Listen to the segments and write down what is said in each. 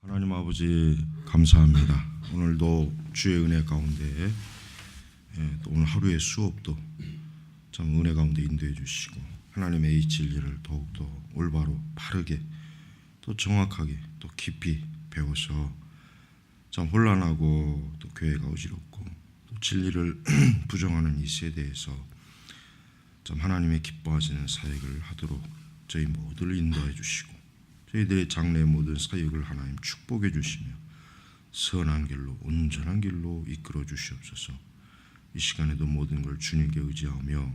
하나님 아버지 감사합니다. 오늘도 주의 은혜 가운데 또 오늘 하루의 수업도 참 은혜 가운데 인도해 주시고 하나님의 이 진리를 더욱더 올바로 바르게 또 정확하게 또 깊이 배워서 참 혼란하고 또 교회가 어지럽고 또 진리를 부정하는 이 세대에서 참 하나님의 기뻐하시는 사역을 하도록 저희 모두를 인도해 주시고 저희들의 장래 모든 사역을 하나님 축복해 주시며 선한 길로 온전한 길로 이끌어 주시옵소서. 이 시간에도 모든 걸 주님께 의지하며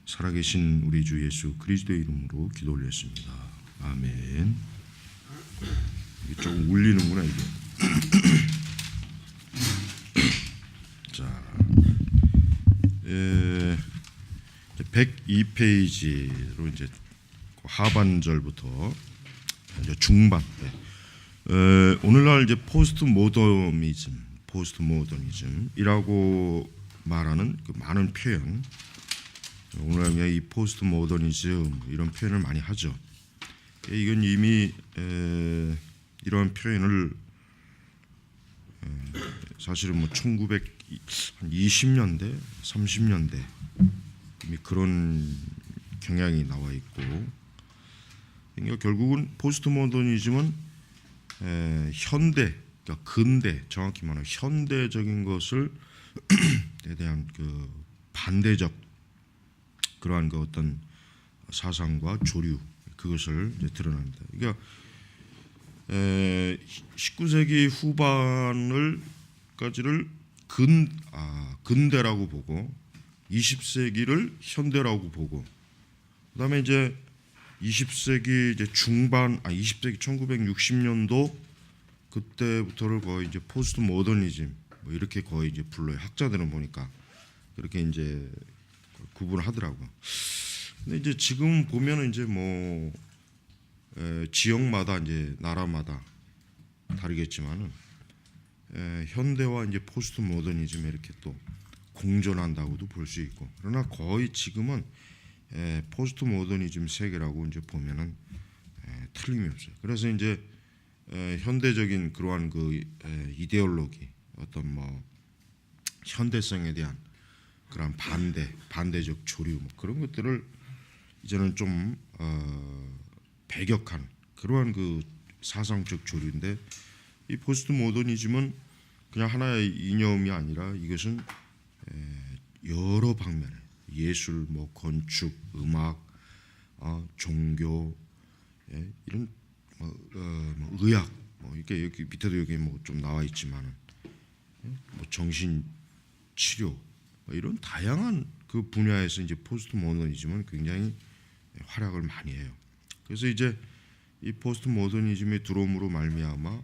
살아계신 우리 주 예수 그리스도의 이름으로 기도 올렸습니다. 아멘. 이게 조금 울리는구나 이게. 자, 102페이지로 이제 하반절부터 이제 중반. 오늘날 이제 포스트 모더니즘이라고 말하는 그 많은 표현. 오늘날 이 포스트 모더니즘 이런 표현을 많이 하죠. 이건 이미 이러한 표현을 사실은 뭐 1920년대, 30년대 이미 그런 경향이 나와 있고. 그러니까 결국은 포스트 모더니즘은 현대, 그러니까 근대, 정확히 말하면 현대적인 것을 에 대한 그 반대적 그러한 그 어떤 사상과 조류 그것을 이제 드러납니다. 그러니까 19세기 후반을까지를 근대라고 보고 20세기를 현대라고 보고 그다음에 이제 20세기 이제 중반 20세기 1960년도 그때부터를 거의 이제 포스트 모더니즘 뭐 이렇게 거의 이제 불러요. 학자들은 보니까 그렇게 이제 구분을 하더라고. 근데 이제 지금 보면은 이제 뭐 지역마다 이제 나라마다 다르겠지만은 현대와 이제 포스트 모더니즘에 이렇게 또 공존한다고도 볼 수 있고 그러나 거의 지금은 포스트 모더니즘 세계라고 이제 보면은 틀림이 없어요. 그래서 이제 현대적인 그러한 그 이데올로기 어떤 뭐 현대성에 대한 그런 반대적 조류 뭐 그런 것들을 이제는 좀 배격한 그러한 그 사상적 조류인데 이 포스트 모더니즘은 그냥 하나의 이념이 아니라 이것은 여러 방면에 예술, 뭐 건축, 음악, 종교, 이런 뭐 의학, 뭐 이렇게 여기 밑에도 여기 뭐 좀 나와 있지만은 뭐 정신 치료 뭐 이런 다양한 그 분야에서 이제 포스트 모더니즘은 굉장히 활약을 많이 해요. 그래서 이제 이 포스트 모더니즘의 들어옴으로 말미암아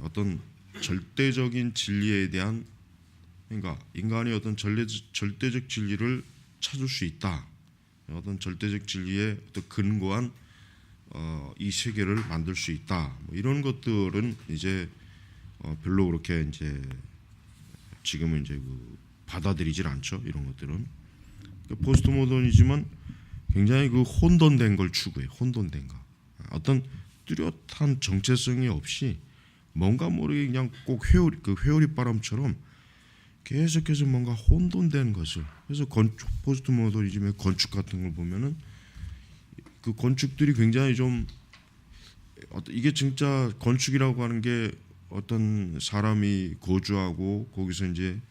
어떤 절대적인 진리에 대한 그러니까 인간이 어떤 절대적 진리를 찾을 수 있다. 어떤 절대적 진리에 어떤 근거한 이 세계를 만들 수 있다. 뭐 이런 것들은 이제 별로 그렇게 이제 지금은 이제 받아들이질 않죠. 이런 것들은 포스트 모더니즘은 굉장히 그 혼돈된 걸 추구해. 혼돈된 거. 어떤 뚜렷한 정체성이 없이 뭔가 모르게 그냥 꼭 회오리 바람처럼 계속해서 뭔가 혼돈된 것을 그래서 포스트 모더니즘의 건축 같은 걸 보면은 그 건축들이 굉장히 좀 이게 진짜 건축이라고 하는 게 어떤 사람이 거주하고 거기서 이제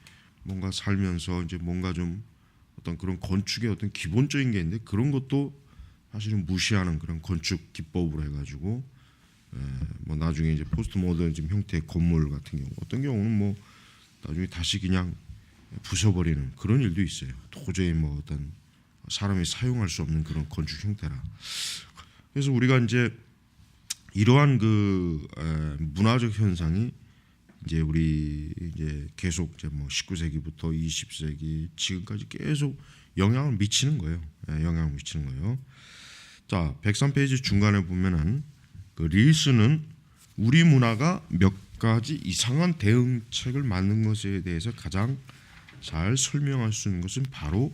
뭔가 살면서 이제 뭔가 좀 어떤 그런 건축의 어떤 기본적인 게 있는데 그런 것도 사실은 무시하는 그런 건축 기법으로 해가지고 뭐 나중에 이제 포스트 모더니즘 형태의 건물 같은 경우 어떤 경우는 뭐 나중에 다시 그냥 부숴버리는 그런 일도 있어요. 도저히 뭐 어떤 사람이 사용할 수 없는 그런 건축 형태라. 그래서 우리가 이제 이러한 그 문화적 현상이 이제 우리 이제 계속 이제 뭐 19세기부터 20세기 지금까지 계속 영향을 미치는 거예요. 영향을 미치는 거예요. 자, 103페이지 중간에 보면은 그 릴스는 우리 문화가 몇 가지 이상한 대응책을 만든 것에 대해서 가장 잘 설명할 수 있는 것은 바로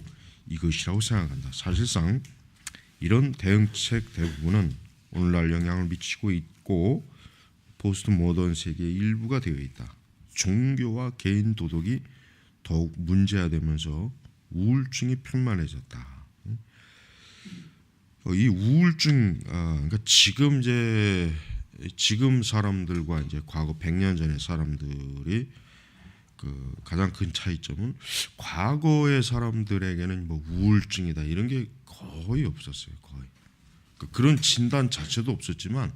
이것이라고 생각한다. 사실상 이런 대응책 대부분은 오늘날 영향을 미치고 있고 포스트 모던 세계의 일부가 되어 있다. 종교와 개인 도덕이 더욱 문제화되면서 우울증이 편만해졌다. 이 우울증, 그러니까 지금 사람들과 이제 과거 100년 전의 사람들이 그 가장 큰 차이점은 과거의 사람들에게는 뭐 우울증이다 이런 게 거의 없었어요. 거의 그런 진단 자체도 없었지만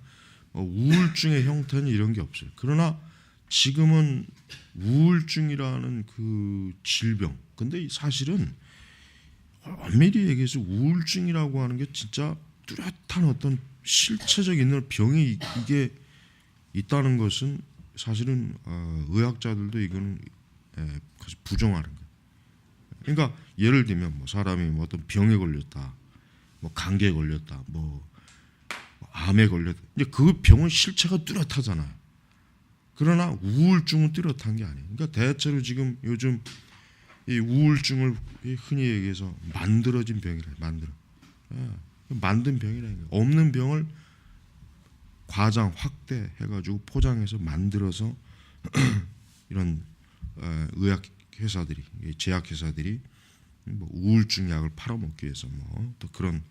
우울증의 형태는 이런 게 없어요. 그러나 지금은 우울증이라는 그 질병, 근데 사실은 엄밀히 얘기해서 우울증이라고 하는 게 진짜 뚜렷한 어떤 실체적인 병이 이게 있다는 것은 사실은 의학자들도 이거는 부정하는 거예요. 그러니까 예를 들면 뭐 사람이 뭐 어떤 병에 걸렸다, 뭐 감기에 걸렸다, 뭐 암에 걸렸다. 이제 그 병은 실체가 뚜렷하잖아요. 그러나 우울증은 뚜렷한 게 아니에요. 그러니까 대체로 지금 요즘 이 우울증을 흔히 얘기해서 만들어진 병이래. 만든 병이라는 거예요. 없는 병을 과장 확대해가지고 포장해서 만들어서 이런 의학 회사들이, 제약 회사들이 뭐 우울증 약을 팔아먹기 위해서 뭐 또 그런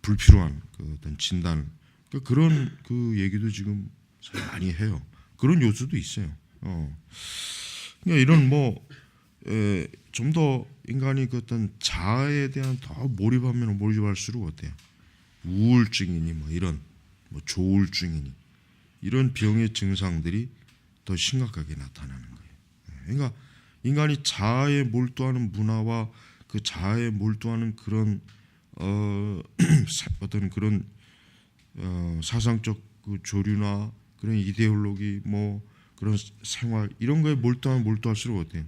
불필요한 그 어떤 진단을 그런 그 얘기도 지금 많이 해요. 그런 요소도 있어요. 그러니까 이런 뭐 좀 더 인간이 그 어떤 자아에 대한 더 몰입하면 몰입할수록 어때요? 우울증이니 뭐 이런 뭐 조울증이니 이런 병의 증상들이 더 심각하게 나타나는 거예요. 그러니까 인간이 자아에 몰두하는 문화와 그 자아에 몰두하는 그런 어떤 그런 사상적 그 조류나 그런 이데올로기 뭐 그런 생활 이런 거에 몰두할수록 어때요?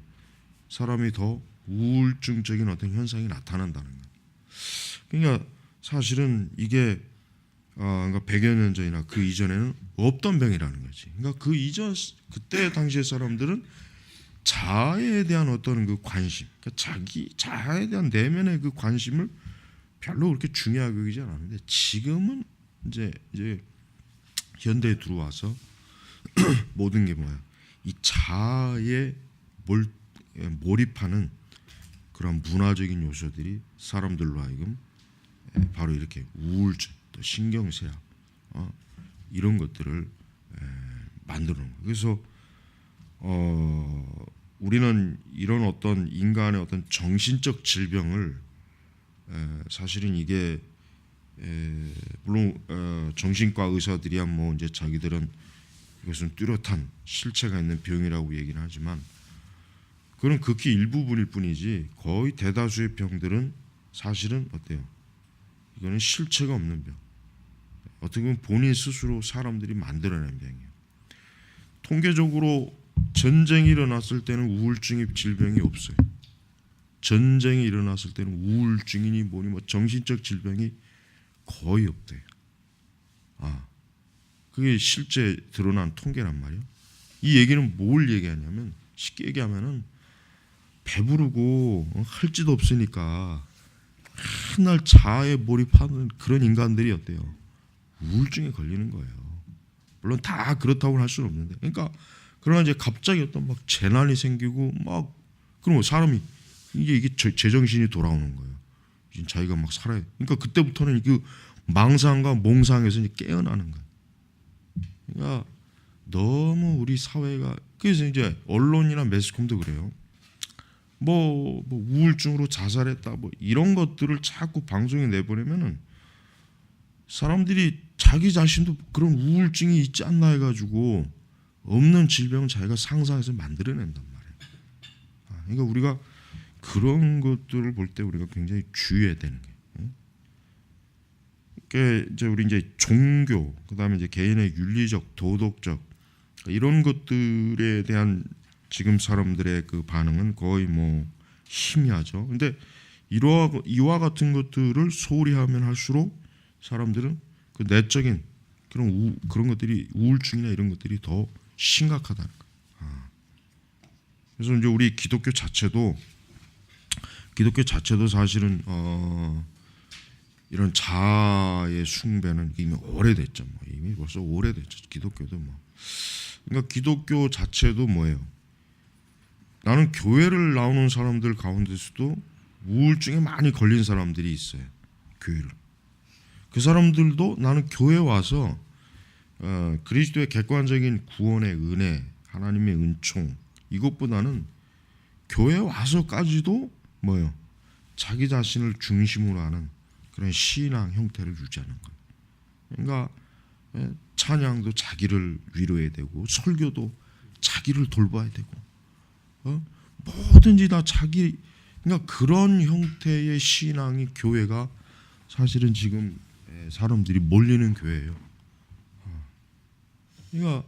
사람이 더 우울증적인 어떤 현상이 나타난다는 거예요. 그러니까 사실은 이게 그러니까 100여 년 전이나 그 이전에는 없던 병이라는 거지. 그러니까 그 이전 그때 당시의 사람들은 자아에 대한 어떤 그 관심, 그러니까 자기 자아에 대한 내면의 그 관심을 별로 그렇게 중요하게 여기지 않았는데 지금은 이제 현대에 들어와서 모든 게 뭐야? 이 자아에 몰입하는 그런 문화적인 요소들이 사람들로 하여금 바로 이렇게 우울증, 또 신경쇠약 이런 것들을 만드는 거예요. 그래서 우리는 이런 어떤 인간의 어떤 정신적 질병을 사실은 이게 물론 정신과 의사들이야 뭐 이제 자기들은 이것은 뚜렷한 실체가 있는 병이라고 얘기는 하지만 그건 극히 일부분일 뿐이지 거의 대다수의 병들은 사실은 어때요? 이거는 실체가 없는 병. 어떻게 보면 본인 스스로 사람들이 만들어낸 병이에요. 통계적으로 전쟁이 일어났을 때는 우울증이 질병이 없어요. 전쟁이 일어났을 때는 우울증이니 뭐니 뭐 정신적 질병이 거의 없대요. 그게 실제 드러난 통계란 말이에요. 이 얘기는 뭘 얘기하냐면 쉽게 얘기하면은 배부르고 할 짓 없으니까 한날 자아에 몰입하는 그런 인간들이 어때요? 우울증에 걸리는 거예요. 물론 다 그렇다고는 할 수는 없는데, 그러니까 그러나 이제 갑자기 어떤 막 재난이 생기고 막 그럼 사람이 이게 제정신이 돌아오는 거예요. 이제 자기가 막 살아야. 그러니까 그때부터는 그 망상과 몽상에서 이제 깨어나는 거예요. 그러니까 너무 우리 사회가 그래서 이제 언론이나 매스컴도 그래요. 뭐 우울증으로 자살했다 뭐 이런 것들을 자꾸 방송에 내보내면은 사람들이 자기 자신도 그런 우울증이 있지 않나 해가지고 없는 질병을 자기가 상상해서 만들어낸단 말이에요. 그러니까 우리가 그런 것들을 볼 때 우리가 굉장히 주의해야 되는 거예요. 그러니까 이제 우리 이제 종교, 그다음에 이제 개인의 윤리적, 도덕적 이런 것들에 대한 지금 사람들의 그 반응은 거의 뭐 희미하죠. 근데 이와 같은 것들을 소홀히 하면 할수록 사람들은 그 내적인 그런 것들이 우울증이나 이런 것들이 더 심각하다는 거예요. 그래서 이제 우리 기독교 자체도 사실은 이런 자아의 숭배는 이미 오래됐죠. 뭐 이미 벌써 오래됐죠. 기독교도 뭐. 그러니까 기독교 자체도 뭐예요? 나는 교회를 나오는 사람들 가운데서도 우울증에 많이 걸린 사람들이 있어요. 교회를. 그 사람들도 나는 교회 와서 그리스도의 객관적인 구원의 은혜, 하나님의 은총 이것보다는 교회 와서까지도 뭐예요? 자기 자신을 중심으로 하는 그런 신앙 형태를 유지하는 거예요. 그러니까 찬양도 자기를 위로해야 되고 설교도 자기를 돌봐야 되고 뭐든지 다 자기 그러니까 그런 형태의 신앙이 교회가 사실은 지금 사람들이 몰리는 교회예요. 그러니까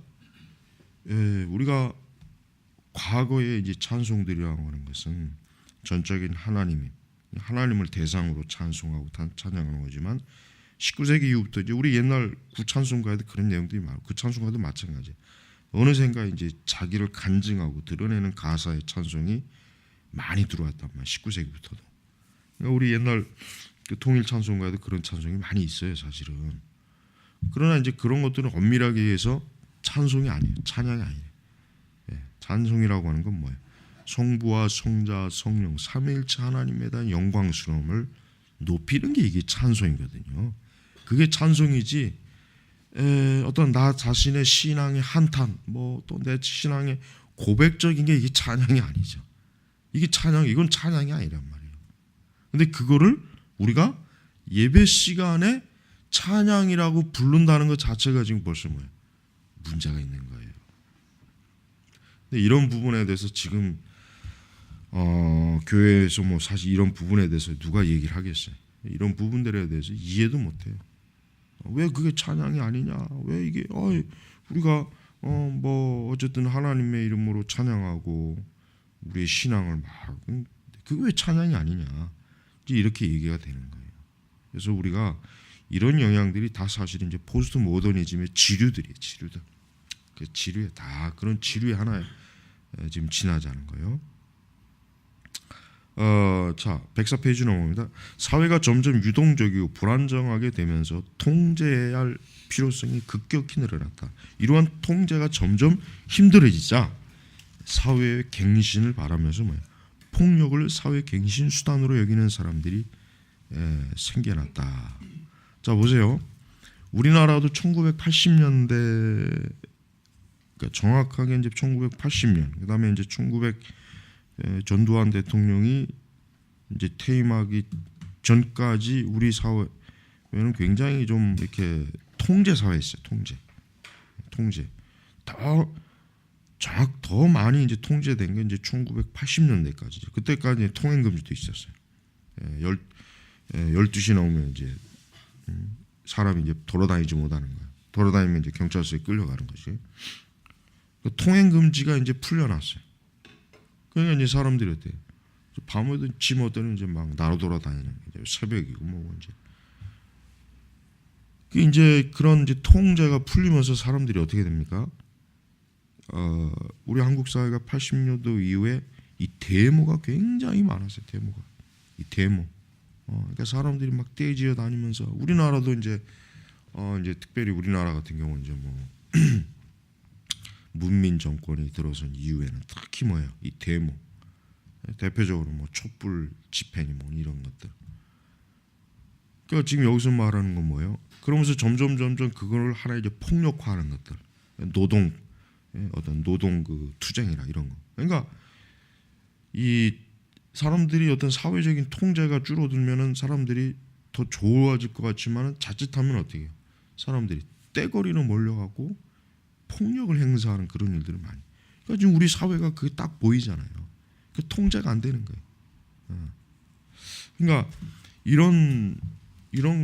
우리가 과거에 이제 찬송들이라고 하는 것은 전적인 하나님을 대상으로 찬송하고 찬양하는 거지만 19세기 이후부터 이제 우리 옛날 구찬송가에도 그런 내용들이 많고 그 찬송가도 마찬가지. 어느샌가 이제 자기를 간증하고 드러내는 가사의 찬송이 많이 들어왔단 말이야. 19세기부터도. 그러니까 우리 옛날 그 통일 찬송가에도 그런 찬송이 많이 있어요, 사실은. 그러나 이제 그런 것들은 엄밀하게 해서 찬송이 아니에요. 찬양이 아니에요. 찬송이라고 하는 건 뭐예요? 성부와 성자, 성령 삼위일체 하나님에 대한 영광스러움을 높이는 게 이게 찬송이거든요. 그게 찬송이지 어떤 나 자신의 신앙의 한탄, 뭐 또 내 신앙의 고백적인 게 이게 찬양이 아니죠. 이게 이건 찬양이 아니란 말이에요. 근데 그거를 우리가 예배 시간에 찬양이라고 부른다는 것 자체가 지금 벌써 뭐예요? 문제가 있는 거예요. 근데 이런 부분에 대해서 지금 교회에서 뭐 사실 이런 부분에 대해서 누가 얘기를 하겠어요? 이런 부분들에 대해서 이해도 못해요. 왜 그게 찬양이 아니냐? 왜 이게 우리가 뭐 어쨌든 하나님의 이름으로 찬양하고 우리의 신앙을 막 그게 왜 찬양이 아니냐? 이제 이렇게 얘기가 되는 거예요. 그래서 우리가 이런 영향들이 다 사실 이제 포스트 모더니즘의 지류들이에요. 지류들. 그 지류에 다 그런 지류의 하나에 지금 지나자는 거예요. 자, 104페이지 넘어갑니다. 사회가 점점 유동적이고 불안정하게 되면서 통제해야 할 필요성이 급격히 늘어났다. 이러한 통제가 점점 힘들어지자 사회의 갱신을 바라면서 폭력을 사회 갱신 수단으로 여기는 사람들이 생겨났다. 자, 보세요. 우리나라도 1980년대 그러니까 정확하게 이제 1980년 그다음에 이제 전두환 대통령이 이제 퇴임하기 전까지 우리 사회는 굉장히 좀 이렇게 통제 사회였어요. 통제. 더 많이 이제 통제된 게 이제 1980년대까지죠. 그때까지 통행 금지도 있었어요. 12시 넘으면 이제 사람이 이제 돌아다니지 못하는 거예요. 돌아다니면 이제 경찰서에 끌려가는 거지. 통행 금지가 이제 풀려났어요. 그러니까 이제 사람들이 어때요? 밤에도 지못대는 이제 막 나로 돌아다니는 거죠. 새벽이고 뭐 이제 그런 이제 통제가 풀리면서 사람들이 어떻게 됩니까? 우리 한국 사회가 80년도 이후에 이 데모가 굉장히 많았어요. 이 데모. 그러니까 사람들이 막 떼지어 다니면서 우리나라도 이제 특별히 우리나라 같은 경우는 이제 뭐 문민 정권이 들어선 이후에는 특히 뭐예요? 이 데모. 대표적으로 뭐 촛불 집회니 뭐 이런 것들. 그러니까 지금 여기서 말하는 건 뭐예요? 그러면서 점점 그걸 하나의 이제 폭력화하는 것들. 어떤 노동 그 투쟁이나 이런 거. 그러니까 이 사람들이 어떤 사회적인 통제가 줄어들면은 사람들이 더 좋아질 것 같지만은 자칫하면 어떻게 해요? 사람들이 떼거리로 몰려가고 폭력을 행사하는 그런 일들을 많이. 그러니까 지금 우리 사회가 그게 딱 보이잖아요. 그 통제가 안 되는 거예요. 그러니까 이런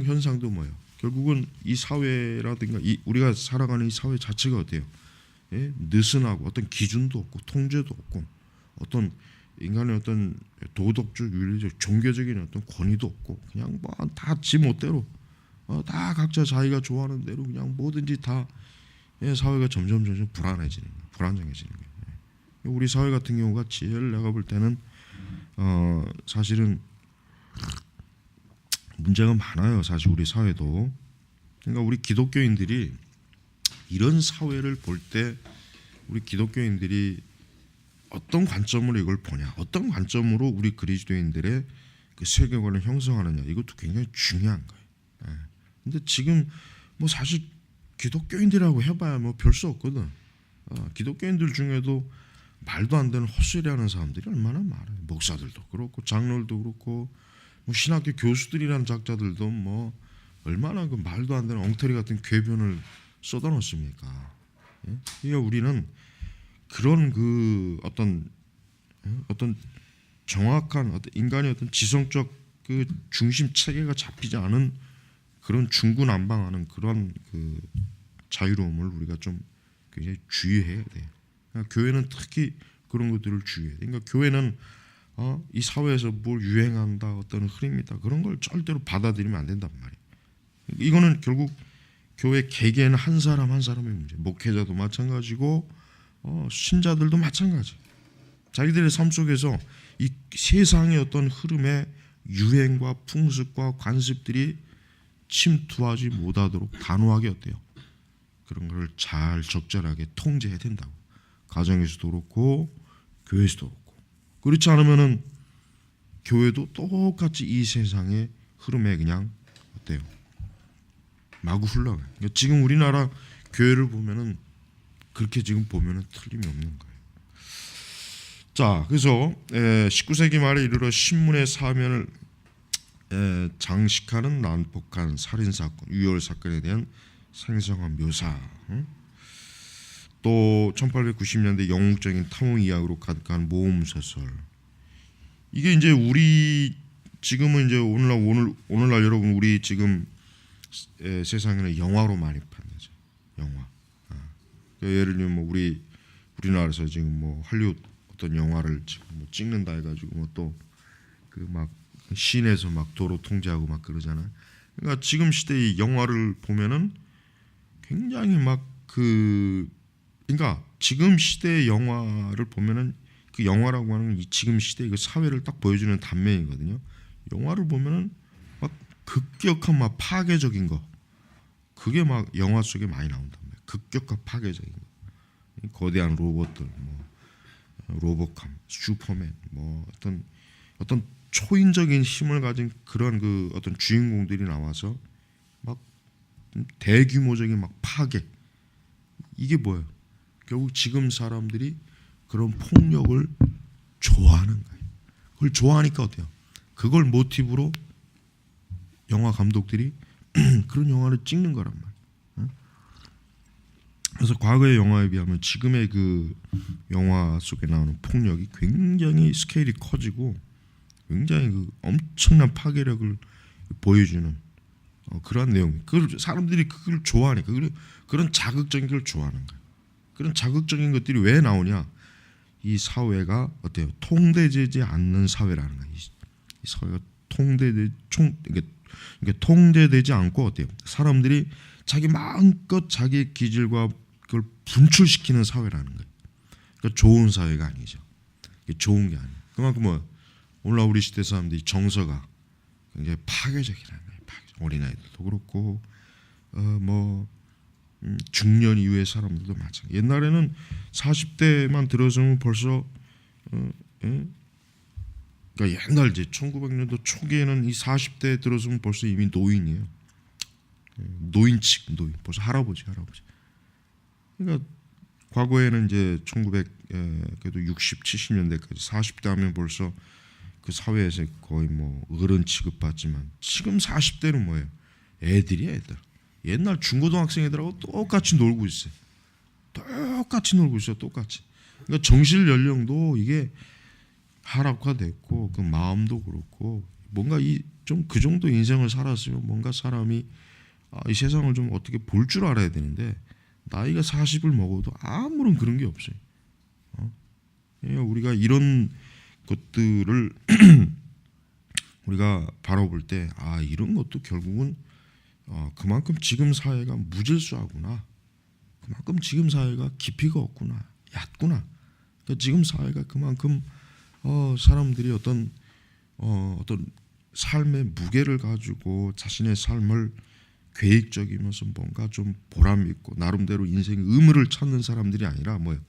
현상도 뭐예요? 결국은 이 사회라든가 우리가 살아가는 이 사회 자체가 어때요? 느슨하고 어떤 기준도 없고 통제도 없고 어떤 인간의 어떤 도덕적, 윤리적, 종교적인 어떤 권위도 없고 그냥 뭐 다 지 멋대로 다 각자 자기가 좋아하는 대로 그냥 뭐든지 다 사회가 점점 불안정해지는 거예요. 우리 사회 같은 경우가 제일 내가 볼 때는 사실은 문제가 많아요. 사실 우리 사회도. 그러니까 우리 기독교인들이 이런 사회를 볼 때 우리 기독교인들이 어떤 관점으로 이걸 보냐, 어떤 관점으로 우리 그리스도인들의 그 세계관을 형성하느냐, 이것도 굉장히 중요한 거예요. 예. 근데 지금 뭐 사실 기독교인들이라고 해봐야 뭐 별 수 없거든. 기독교인들 중에도 말도 안 되는 헛소리하는 사람들이 얼마나 많아요. 목사들도 그렇고 장로들도 그렇고 뭐 신학교 교수들이라는 작자들도 뭐 얼마나 그 말도 안 되는 엉터리 같은 궤변을 쏟아놓습니까? 예? 그러니까 우리는 그런 그 어떤 정확한 어떤 인간의 어떤 지성적 그 중심 체계가 잡히지 않은 그런 중구난방하는 그런 그 자유로움을 우리가 좀 굉장히 주의해야 돼요. 그러니까 교회는 특히 그런 것들을 주의해야 돼요. 그러니까 교회는 이 사회에서 뭘 유행한다, 어떤 흐름이다, 그런 걸 절대로 받아들이면 안 된단 말이에요. 이거는 결국 교회 개개인 한 사람 한 사람의 문제. 목회자도 마찬가지고 신자들도 마찬가지. 자기들의 삶 속에서 이 세상의 어떤 흐름의 유행과 풍습과 관습들이 침투하지 못하도록 단호하게 어때요? 그런 걸 잘 적절하게 통제해야 된다고. 가정에서도 그렇고 교회에서도 그렇고. 그렇지 않으면은 교회도 똑같이 이 세상의 흐름에 그냥 어때요? 마구 흘러가요. 그러니까 지금 우리나라 교회를 보면은 그렇게 지금 보면은 틀림이 없는 거예요. 자, 그래서 19세기 말에 이르러 신문의 사면을 장식하는 난폭한 살인 사건, 유혈 사건에 대한 생생한 묘사, 또 1890년대 영웅적인 탐험 이야기로 가득한 모험 소설. 이게 이제 우리 지금은 이제 오늘날 여러분 우리 지금 세상에는 영화로 많이 판매죠. 영화. 예를 들면 뭐 우리나라에서 지금 뭐 할리우드 어떤 영화를 지금 뭐 찍는다 해가지고 뭐 또 그 막 시내에서 막 도로 통제하고 막 그러잖아요. 그러니까 지금 시대의 영화를 보면은 굉장히 막 그러니까 지금 시대의 영화를 보면은 그 영화라고 하는 이 지금 시대의 그 사회를 딱 보여주는 단면이거든요. 영화를 보면은 막 급격한 막 파괴적인 거, 그게 막 영화 속에 많이 나온단 말이에요. 급격한 파괴적인 거, 거대한 로봇들, 뭐 로보캅, 슈퍼맨, 뭐 어떤 초인적인 힘을 가진 그런 그 어떤 주인공들이 나와서 막 대규모적인 막 파괴. 이게 뭐예요? 결국 지금 사람들이 그런 폭력을 좋아하는 거예요. 그걸 좋아하니까 어때요? 그걸 모티브로 영화 감독들이 그런 영화를 찍는 거란 말이에요. 그래서 과거의 영화에 비하면 지금의 그 영화 속에 나오는 폭력이 굉장히 스케일이 커지고 굉장히 그 엄청난 파괴력을 보여주는 그러한 내용. 그 사람들이 그걸 좋아하니까 그런 자극적인 걸 좋아하는 거예요. 그런 자극적인 것들이 왜 나오냐? 이 사회가 어때요? 통제되지 않는 사회라는 거예요. 이 사회가 통제되지 않고 어때요? 사람들이 자기 마음껏 자기 기질과 그걸 분출시키는 사회라는 거예요. 그러니까 좋은 사회가 아니죠. 이게 좋은 게 아니에요. 그만큼 뭐 오늘날 우리 시대 사람들이 정서가 굉장히 파괴적이라는 거예요. 어린아이들도 그렇고 중년 이후의 사람들도 마찬가지. 옛날에는 40대만 들어서면 벌써 그러니까 옛날 이제 1900년도 초기에는 이 40대 들어서면 벌써 이미 노인이에요. 노인 벌써 할아버지. 그러니까 과거에는 이제 1900 60, 70년대까지 40대 하면 벌써 그 사회에서 거의 뭐 어른 취급받지만 지금 40대는 뭐예요? 애들이야, 애들. 옛날 중고등학생 애들하고 똑같이 놀고 있어요. 똑같이. 그러니까 정신 연령도 이게 하락화됐고 그 마음도 그렇고 뭔가 좀 그 정도 인생을 살았으면 뭔가 사람이 이 세상을 좀 어떻게 볼 줄 알아야 되는데 나이가 40을 먹어도 아무런 그런 게 없어요. 우리가 이런 것들을 우리가 바라볼 때 이런 것도 결국은 그만큼 지금 사회가 무질서하구나. 그만큼 지금 사회가 깊이가 없구나. 얕구나. 그러니까 지금 사회가 그만큼 사람들이 어떤 삶의 무게를 가지고 자신의 삶을 계획적이면서 뭔가 좀 보람 있고 나름대로 인생의 의무를 찾는 사람들이 아니라 뭐예요?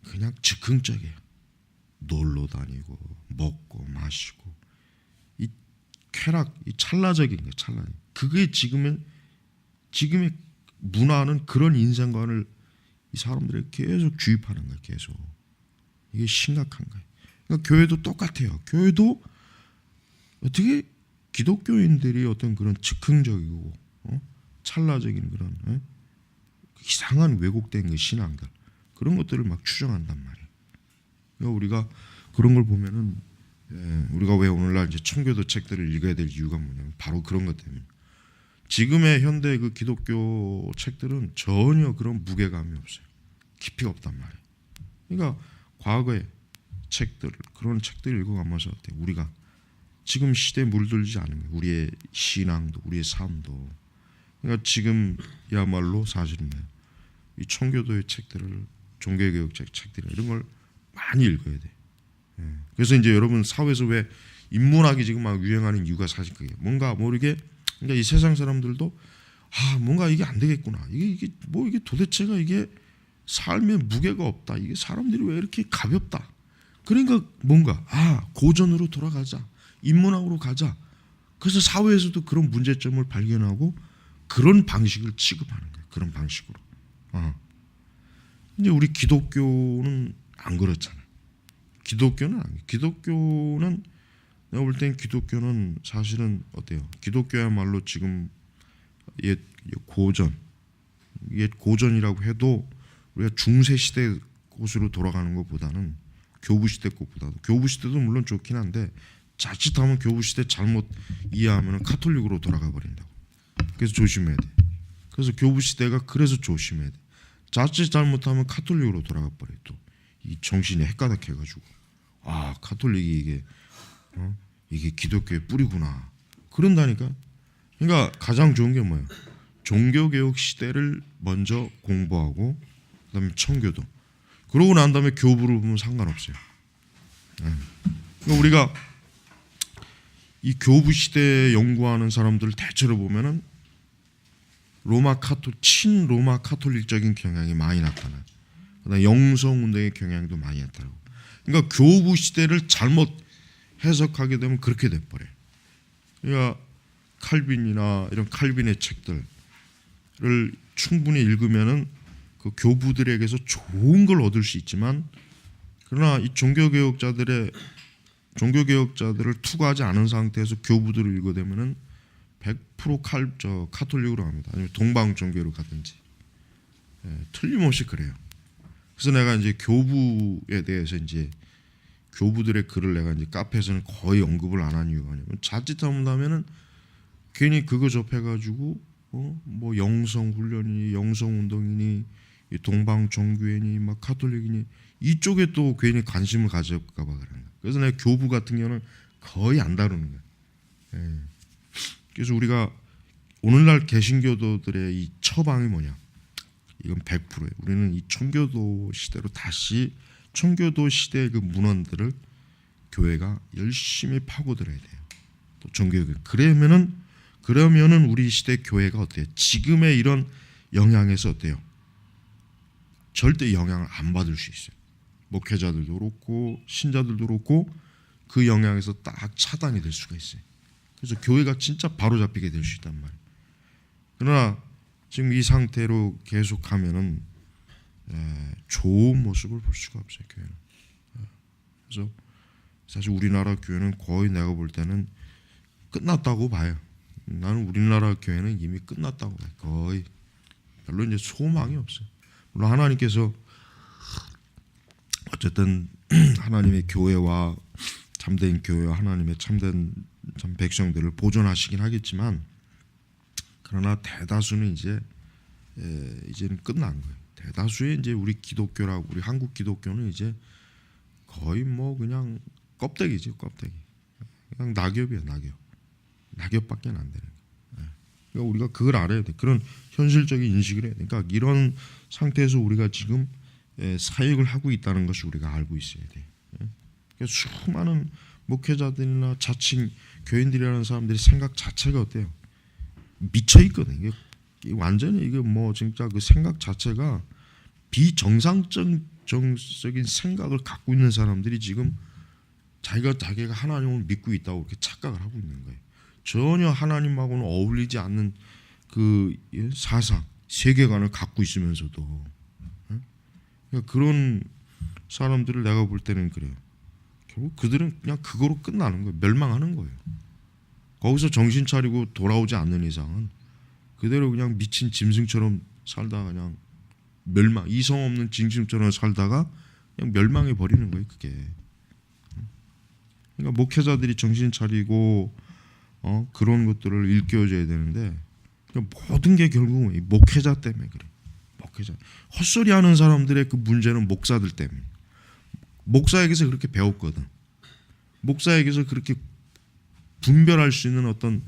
그냥 즉흥적이에요. 놀러 다니고 먹고 마시고 이 쾌락, 이 찰나적인 거예요. 찰나. 그게 지금의 문화는 그런 인생관을 이 사람들이 계속 주입하는 거예요. 계속. 이게 심각한 거예요. 그러니까 교회도 똑같아요. 교회도 어떻게 기독교인들이 어떤 그런 즉흥적이고 찰나적인 그런 이상한 왜곡된 그 신앙들 그런 것들을 막 추정한단 말이에요. 그러니까 우리가 그런 걸 보면은 우리가 왜 오늘날 이제 청교도 책들을 읽어야 될 이유가 뭐냐면 바로 그런 것 때문에 지금의 현대 그 기독교 책들은 전혀 그런 무게감이 없어요. 깊이가 없단 말이에요. 그러니까 과거의 책들 그런 책들을 읽어가면서 우리가 지금 시대에 물들지 않은 거예요. 우리의 신앙도 우리의 삶도. 그러니까 지금야말로 사실은 이 청교도의 책들을 종교개혁적 책들 이런 걸 많이 읽어야 돼. 그래서 이제 여러분 사회에서 왜 인문학이 지금 막 유행하는 이유가 사실 그게 뭔가 모르게 그러니까 이 세상 사람들도 뭔가 이게 안 되겠구나. 이게 도대체가 이게 삶에 무게가 없다. 이게 사람들이 왜 이렇게 가볍다. 그러니까 뭔가 고전으로 돌아가자. 인문학으로 가자. 그래서 사회에서도 그런 문제점을 발견하고 그런 방식을 취급하는 거예요. 그런 방식으로. 근데 우리 기독교는 안 그렇잖아요. 기독교는 내가 볼 땐 기독교는 사실은 어때요? 기독교야말로 지금 옛 고전이라고 해도 우리가 중세 시대 곳으로 돌아가는 것보다는 교부 시대 것보다도 교부 시대도 물론 좋긴 한데 자칫하면 교부 시대 잘못 이해하면 카톨릭으로 돌아가 버린다고. 그래서 조심해야 돼. 그래서 교부 시대가 그래서 조심해야 돼. 자칫 잘못하면 카톨릭으로 돌아가 버려. 또 이 정신이 헷가닥해가지고 카톨릭이 이게 기독교의 뿌리구나. 그런다니까. 그러니까 가장 좋은 게 뭐예요? 종교개혁 시대를 먼저 공부하고 그다음에 청교도. 그러고 난 다음에 교부를 보면 상관없어요. 그러니까 우리가 이 교부 시대 연구하는 사람들 대체로 보면은 친로마 카톨릭적인 경향이 많이 나타나요. 그다음에 영성 운동의 경향도 많이 나타나고. 그러니까 교부 시대를 잘못 해석하게 되면 그렇게 돼 버려요. 그러니까 칼빈이나 이런 칼빈의 책들을 충분히 읽으면은 그 교부들에게서 좋은 걸 얻을 수 있지만 그러나 이 종교개혁자들을 투과하지 않은 상태에서 교부들을 읽어대면은 100% 카톨릭으로 갑니다. 아니면 동방 종교로 가든지 틀림없이 그래요. 그래서 내가 이제 교부에 대해서 이제 교부들의 글을 내가 이제 카페에서는 거의 언급을 안 한 이유가 뭐냐면 자칫하면은 괜히 그거 접해가지고 뭐 영성 훈련이니 영성 운동이니 동방 종교이니 막 카톨릭이니 이쪽에 또 괜히 관심을 가질까봐 그런 거야. 그래서 내가 교부 같은 경우는 거의 안 다루는 거야. 그래서 우리가 오늘날 개신교도들의 이 처방이 뭐냐? 이건 100%예요. 우리는 이 청교도 시대로 다시 청교도 시대의 그 문헌들을 교회가 열심히 파고들어야 돼요. 또 종교개혁. 그러면은 우리 시대 교회가 어때요? 지금의 이런 영향에서 어때요? 절대 영향을 안 받을 수 있어요. 목회자들도 그렇고 신자들도 그렇고 그 영향에서 딱 차단이 될 수가 있어요. 그래서 교회가 진짜 바로 잡히게 될 수 있단 말이에요. 그러나 지금 이 상태로 계속하면은 좋은 모습을 볼 수가 없어요. 교회는. 그래서 사실 우리나라 교회는 거의 내가 볼 때는 끝났다고 봐요. 나는 우리나라 교회는 이미 끝났다고 봐요. 거의 별로 이제 소망이 없어요. 물론 하나님께서 어쨌든 하나님의 교회와 참된 교회와 하나님의 참된 백성들을 보존하시긴 하겠지만 그러나 대다수는 이제는 끝난 거예요. 대다수의 이제 우리 기독교라고 우리 한국 기독교는 이제 거의 뭐 그냥 껍데기지 껍데기. 그냥 낙엽이야 낙엽. 낙엽밖에 안 되는 거예요. 그러니까 우리가 그걸 알아야 돼. 그런 현실적인 인식을 해야 돼. 그러니까 이런 상태에서 우리가 지금 사역을 하고 있다는 것을 우리가 알고 있어야 돼. 그러니까 수많은 목회자들이나 자칭 교인들이라는 사람들이 생각 자체가 어때요? 미쳐 있거든요. 이게 완전히 이게 뭐 진짜 그 생각 자체가 비정상적인 생각을 갖고 있는 사람들이 지금 자기가 하나님을 믿고 있다고 그렇게 착각을 하고 있는 거예요. 전혀 하나님하고는 어울리지 않는 그 사상, 세계관을 갖고 있으면서도 그러니까 그런 사람들을 내가 볼 때는 그래요. 결국 그들은 그냥 그거로 끝나는 거예요. 멸망하는 거예요. 거기서 정신 차리고 돌아오지 않는 이상은 그대로 그냥 미친 짐승처럼 살다가 그냥 멸망, 이성 없는 짐승처럼 살다가 그냥 멸망해 버리는 거예요. 그게. 그러니까 목회자들이 정신 차리고 그런 것들을 일깨워줘야 되는데 모든 게 결국 목회자 때문에 그래. 목회자 헛소리하는 사람들의 그 문제는 목사들 때문에. 목사에게서 그렇게 배웠거든. 목사에게서 그렇게 분별할 수 있는 어떤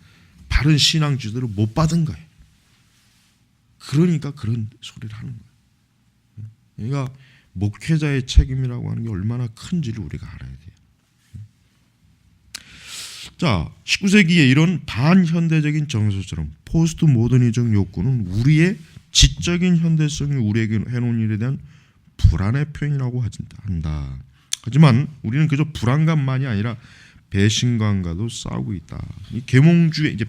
바른 신앙 지도를 못 받은 거예요. 그러니까 그런 소리를 하는 거예요. 그러니까 목회자의 책임이라고 하는 게 얼마나 큰지를 우리가 알아야 돼요. 자, 19세기에 이런 반현대적인 정서처럼 포스트 모더니즘 욕구는 우리의 지적인 현대성이 우리에게 해놓은 일에 대한 불안의 표현이라고 한다. 하지만 우리는 그저 불안감만이 아니라 배신감과도 싸우고 있다. 이 계몽주의 이제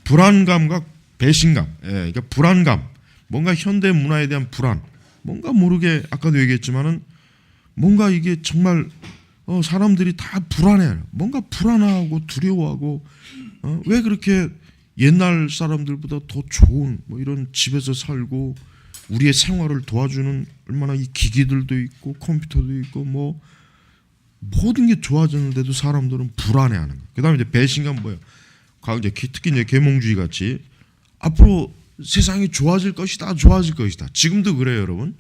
불안감과 배신감, 그러니까 불안감, 뭔가 현대 문화에 대한 불안, 뭔가 모르게 아까도 얘기했지만은 뭔가 이게 정말 사람들이 다 불안해요. 뭔가 불안하고 두려워하고 왜 그렇게 옛날 사람들보다 더 좋은 뭐 이런 집에서 살고 우리의 생활을 도와주는 얼마나 이 기기들도 있고 컴퓨터도 있고 뭐 모든 게 좋아졌는데도 사람들은 불안해하는 거예요. 그다음에 이제 배신감 뭐예요? 이제 특히 이제 계몽주의 같이 앞으로 세상이 좋아질 것이다, 좋아질 것이다. 지금도 그래요, 여러분.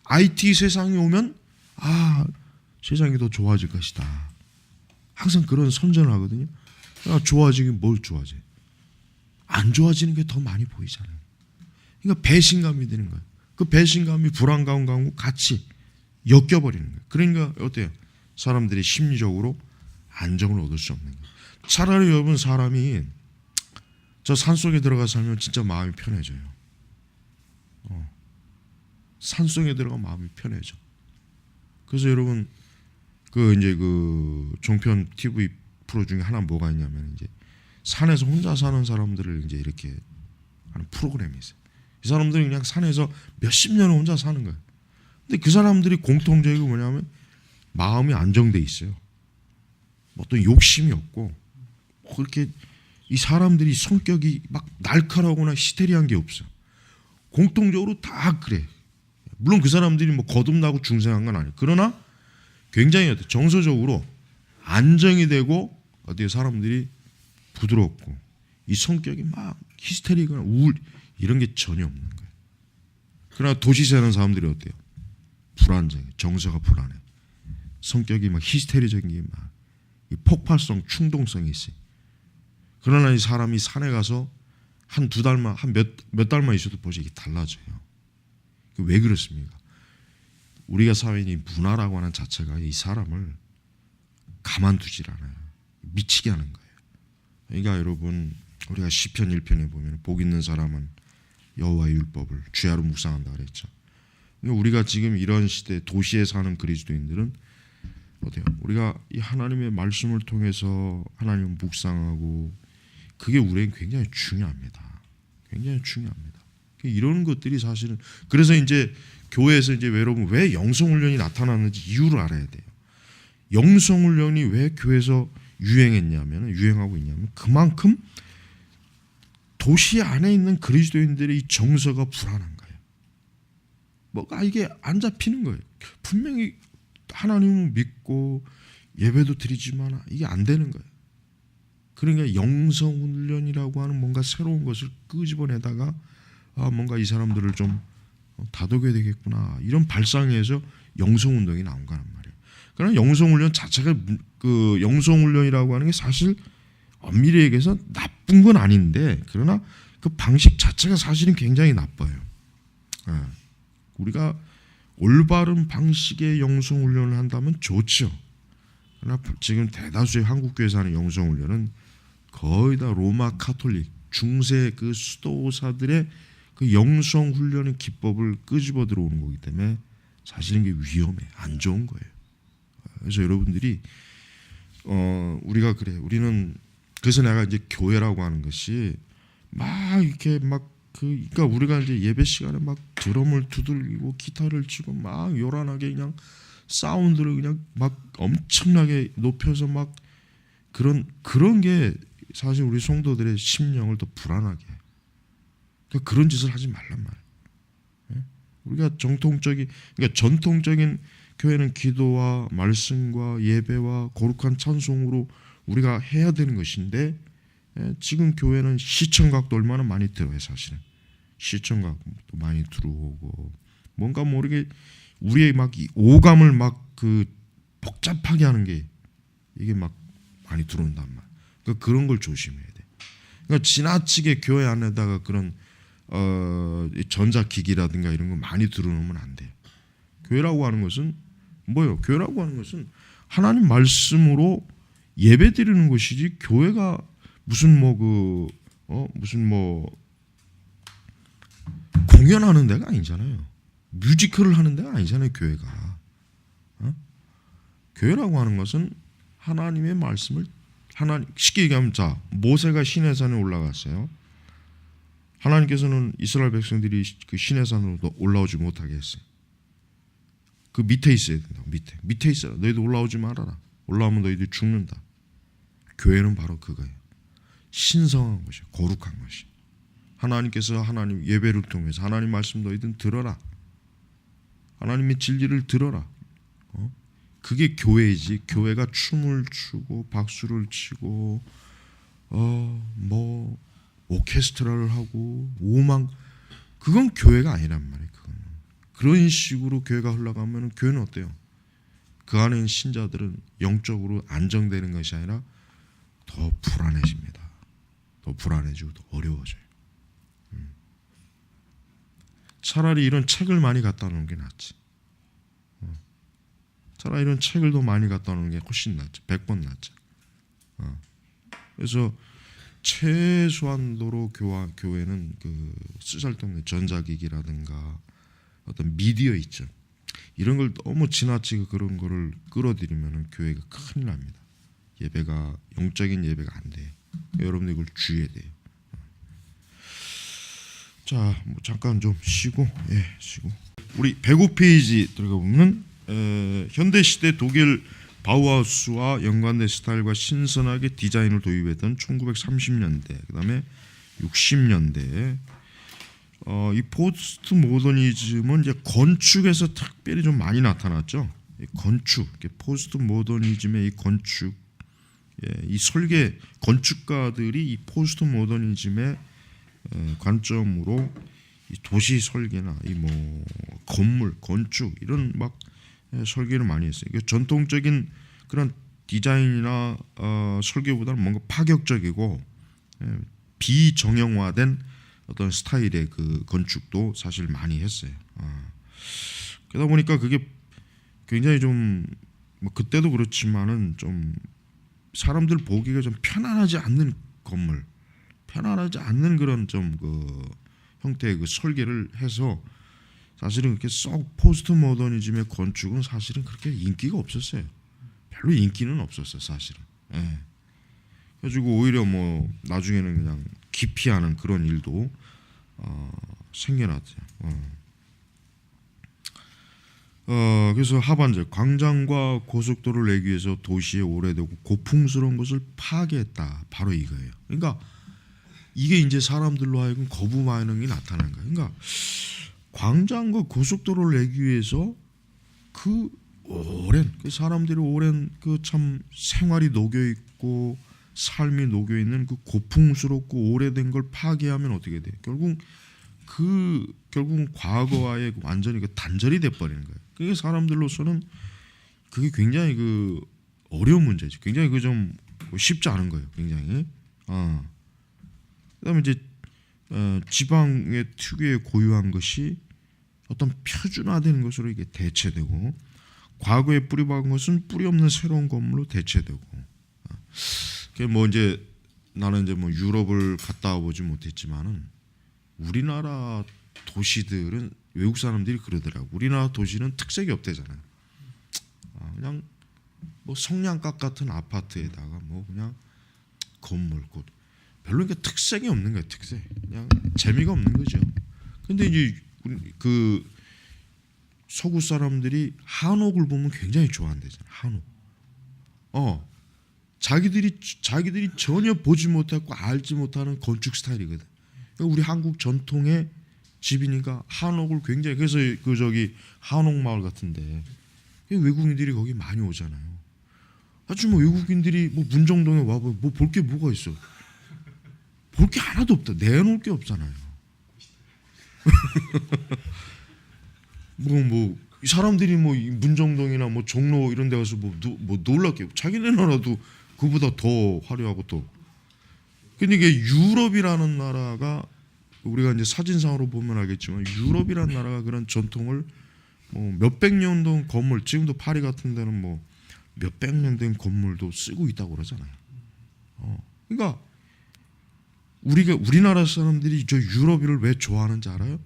IT 세상이 오면 세상이 더 좋아질 것이다. 항상 그런 선전을 하거든요. 좋아지긴 뭘 좋아져? 안 좋아지는 게 더 많이 보이잖아요. 그러니까 배신감이 드는 거예요. 그 배신감이 불안감과 같이 엮여버리는 거예요. 그러니까 어때요? 사람들이 심리적으로 안정을 얻을 수 없는 거예요. 차라리 여러분 사람이 저 산속에 들어가 살면 진짜 마음이 편해져요. 산속에 들어가 마음이 편해져. 그래서 여러분 이제 종편 TV 프로 중에 하나 뭐가 있냐면 이제 산에서 혼자 사는 사람들을 이제 이렇게 하는 프로그램이 있어요. 이 사람들이 그냥 산에서 몇십 년을 혼자 사는 거예요. 근데 그 사람들이 공통적이고 뭐냐면 마음이 안정돼 있어요. 어떤 욕심이 없고 그렇게 이 사람들이 성격이 막 날카로우거나 히스테리한 게 없어요. 공통적으로 다 그래. 물론 그 사람들이 뭐 거듭나고 중생한 건 아니에요. 그러나 굉장히 정서적으로 안정이 되고 어디에 사람들이 부드럽고 이 성격이 막 히스테리거나 우울 이런 게 전혀 없는 거예요. 그러나 도시 사는 사람들이 어때요? 불안정해. 정서가 불안해. 성격이 막 히스테리적인 게 막 폭발성, 충동성이 있어요. 그러나 이 사람이 산에 가서 한 두 달만, 몇 달만 있어도 벌써 이게 달라져요. 왜 그렇습니까? 우리가 사회인 이 문화라고 하는 자체가 이 사람을 가만두질 않아요. 미치게 하는 거예요. 그러니까 여러분 우리가 시편 1편에 보면 복 있는 사람은 여호와의 율법을 주야로 묵상한다 그랬죠. 그러니까 우리가 지금 이런 시대 도시에 사는 그리스도인들은 어때요? 우리가 이 하나님의 말씀을 통해서 하나님을 묵상하고 그게 우리에게 굉장히 중요합니다. 굉장히 중요합니다. 이런 것들이 사실은 그래서 이제 교회에서 이제 여러분 왜 영성훈련이 나타났는지 이유를 알아야 돼요. 영성훈련이 왜 교회에서 유행하고 있냐면 그만큼 도시 안에 있는 그리스도인들의 이 정서가 불안한 거예요. 뭐가 이게 안 잡히는 거예요. 분명히 하나님을 믿고 예배도 드리지만 이게 안 되는 거예요. 그러니까 영성훈련이라고 하는 뭔가 새로운 것을 끄집어내다가 뭔가 이 사람들을 좀 다독여야 되겠구나 이런 발상에서 영성운동이 나온 거란 말이에요. 그러나 영성훈련 자체가 영성훈련이라고 하는 게 사실 엄밀히 얘기해서 나쁜 건 아닌데 그러나 그 방식 자체가 사실은 굉장히 나빠요. 우리가 올바른 방식의 영성훈련을 한다면 좋죠. 그러나 지금 대다수의 한국교회에서 하는 영성훈련은 거의 다 로마 카톨릭 중세 그 수도사들의 그 영성 훈련의 기법을 끄집어 들어오는 거기 때문에 사실은 이게 위험해, 안 좋은 거예요. 그래서 여러분들이 우리가 그래, 우리는 그래서 내가 이제 교회라고 하는 것이 막 이렇게 막 그러니까 우리가 이제 예배 시간에 막 드럼을 두들기고 기타를 치고 막 요란하게 그냥 사운드를 그냥 막 엄청나게 높여서 막 그런 게 사실 우리 성도들의 심령을 더 불안하게 해. 그러니까 그런 짓을 하지 말란 말이에요. 우리가 그러니까 전통적인 교회는 기도와 말씀과 예배와 거룩한 찬송으로 우리가 해야 되는 것인데 지금 교회는 시청각도 얼마나 많이 들어요. 사실은 시청각도 많이 들어오고 뭔가 모르게 우리의 막 오감을 막 그 복잡하게 하는 게 이게 막 많이 들어온단 말이에요. 그러니까 그런 걸 조심해야 돼. 그러니까 지나치게 교회 안에다가 그런 전자기기라든가 이런 거 많이 들어놓으면 안 돼요. 교회라고 하는 것은 뭐예요? 교회라고 하는 것은 하나님 말씀으로 예배드리는 것이지 교회가 무슨 공연하는 데가 아니잖아요. 뮤지컬을 하는 데가 아니잖아요. 교회가. 교회라고 하는 것은 하나님의 말씀을 쉽게 얘기하면 자 모세가 시내산에 올라갔어요. 하나님께서는 이스라엘 백성들이 그 시내산으로 올라오지 못하게 했어요. 그 밑에 있어야 된다. 밑에 있어라. 너희들 올라오지 말아라. 올라오면 너희들 죽는다. 교회는 바로 그거예요. 신성한 것이, 거룩한 것이. 하나님께서 하나님 예배를 통해서 하나님 말씀 너희들 들어라. 하나님의 진리를 들어라. 그게 교회이지. 교회가 춤을 추고 박수를 치고 오케스트라를 하고 그건 교회가 아니란 말이에요. 그런 식으로 교회가 흘러가면 교회는 어때요? 그 안에 있는 신자들은 영적으로 안정되는 것이 아니라 더 불안해집니다. 더 불안해지고 더 어려워져요. 차라리 이런 책을 많이 갖다 놓는 게 낫지. 차라리 이런 책을 더 많이 갖다 놓는 게 훨씬 낫죠. 100번 낫죠. 그래서 최소한도로 교회는 그 쓰잘데없는 전자기기라든가 어떤 미디어 있죠. 이런 걸 너무 지나치게 그런 거를 끌어들이면 교회가 큰일 납니다. 예배가 영적인 예배가 안 돼요. 여러분들 이걸 주의해야 돼요. 자, 잠깐 좀 쉬고, 쉬고. 우리 105페이지 들어가 보면 현대 시대 독일 바우하우스와 연관된 스타일과 신선하게 디자인을 도입했던 1930년대, 그다음에 60년대. 이 포스트 모더니즘은 이제 건축에서 특별히 좀 많이 나타났죠. 건축, 포스트 모더니즘의 이 건축, 이 설계 건축가들이 이 포스트 모더니즘의 관점으로 이 도시 설계나 이 건물, 건축 이런 막 설계를 많이 했어요. 그러니까 전통적인 그런 디자인이나 설계보다는 뭔가 파격적이고 비정형화된 어떤 스타일의 그 건축도 사실 많이 했어요. 그러다 보니까 그게 굉장히 좀 그때도 그렇지만은 좀 사람들 보기가 좀 편안하지 않는 건물, 편안하지 않는 그런 좀 그 형태의 그 설계를 해서 사실은 그렇게 썩 포스트 모더니즘의 건축은 사실은 그렇게 인기가 없었어요. 별로 인기는 없었어요, 사실은. 그래가지고 오히려 나중에는 그냥 기피하는 그런 일도 생겨났죠. 그래서 하반절 광장과 고속도로를 내기 위해서 도시의 오래되고 고풍스러운 것을 파괴했다. 바로 이거예요. 그러니까 이게 이제 사람들로 하여금 거부 반응이 나타난 거예요. 그러니까 광장과 고속도로를 내기 위해서 그 사람들이 오랜 그 참 생활이 녹여 있고 삶이 녹여 있는 그 고풍스럽고 오래된 걸 파괴하면 어떻게 돼? 결국은 과거와의 완전히 그 단절이 돼 버리는 거예요. 그게 사람들로서는 그게 굉장히 그 어려운 문제죠. 굉장히 그 좀 쉽지 않은 거예요. 굉장히. 그다음에 이제 지방의 특유의 고유한 것이 어떤 표준화되는 것으로 이게 대체되고, 과거에 뿌리 박은 것은 뿌리 없는 새로운 건물로 대체되고, 이제 나는 이제 뭐 유럽을 갔다 와보지 못했지만은 우리나라 도시들은 외국 사람들이 그러더라고. 우리나라 도시는 특색이 없대잖아요. 그냥 뭐 성냥갑 같은 아파트에다가 뭐 그냥 건물 꽃 별로 이게 특색이 없는 거예요. 특색 그냥 재미가 없는 거죠. 근데 이제 그 서구 사람들이 한옥을 보면 굉장히 좋아한대잖아요. 한옥. 자기들이 전혀 보지 못하고 알지 못하는 건축 스타일이거든. 그러니까 우리 한국 전통의 집이니까 한옥을 굉장히 그래서 그 저기 한옥 마을 같은데 외국인들이 거기 많이 오잖아요. 아주 뭐 외국인들이 뭐 문정동에 와봐 뭐 볼 게 뭐가 있어? 볼 게 하나도 없다. 내놓을 게 없잖아요. 뭐 사람들이 뭐 문정동이나 뭐 종로 이런 데 가서 뭐 놀랍게 자기네 나라도 그보다 더 화려하고 또 근데 이게 유럽이라는 나라가 우리가 이제 사진상으로 보면 알겠지만 유럽이라는 나라가 그런 전통을 뭐 몇백 년 된 건물 지금도 파리 같은 데는 뭐 몇백 년 된 건물도 쓰고 있다고 그러잖아요. 그러니까 우리나라 사람들이 저 유럽을 왜 좋아하는지 알아요?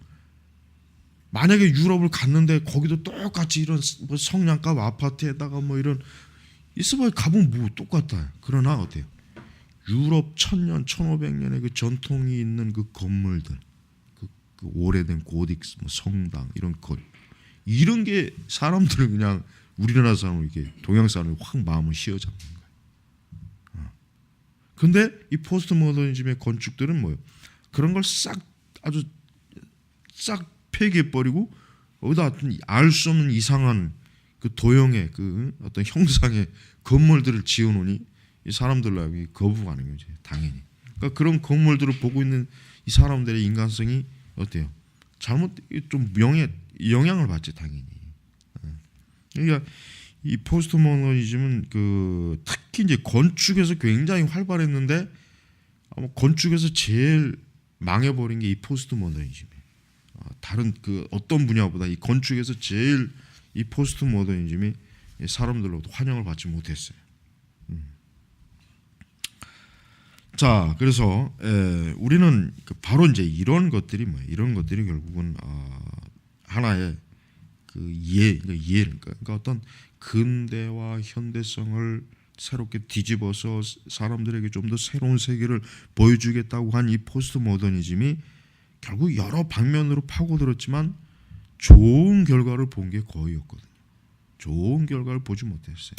만약에 유럽을 갔는데 거기도 똑같이 이런 뭐 성냥갑 아파트에다가 뭐 이런 있어봐야 가보면 뭐 똑같다. 그러나 어때요? 유럽 1000년, 1500년의 그 전통이 있는 그 건물들, 그 오래된 고딕 뭐 성당 이런 것 이런 게 사람들은 그냥 우리나라 사람을 이렇게 동양 사람이 확 마음을 휘어잡는 거예요. 근데 이 포스트 모더니즘의 건축들은 뭐예요? 그런 걸 아주 싹 폐기해 버리고 어디다 알 수 없는 이상한 그 도형의 그 어떤 형상의 건물들을 지어놓으니 이 사람들로 거부하는 거지 당연히. 그러니까 그런 건물들을 보고 있는 이 사람들의 인간성이 어때요? 잘못 좀 영향을 받지 당연히. 그러니까 이 포스트 모더니즘은 그 특히 이제 건축에서 굉장히 활발했는데 건축에서 제일 망해버린 게 이 포스트 모더니즘이에요. 다른 그 어떤 분야보다 이 건축에서 제일 이 포스트 모더니즘이 사람들로부터 환영을 받지 못했어요. 자, 그래서 우리는 바로 이제 이런 것들이 뭐예요? 이런 것들이 결국은 하나의 그 그러니까 어떤 근대와 현대성을 새롭게 뒤집어서 사람들에게 좀 더 새로운 세계를 보여주겠다고 한 이 포스트 모더니즘이 결국 여러 방면으로 파고들었지만 좋은 결과를 본 게 거의 없거든요. 좋은 결과를 보지 못했어요.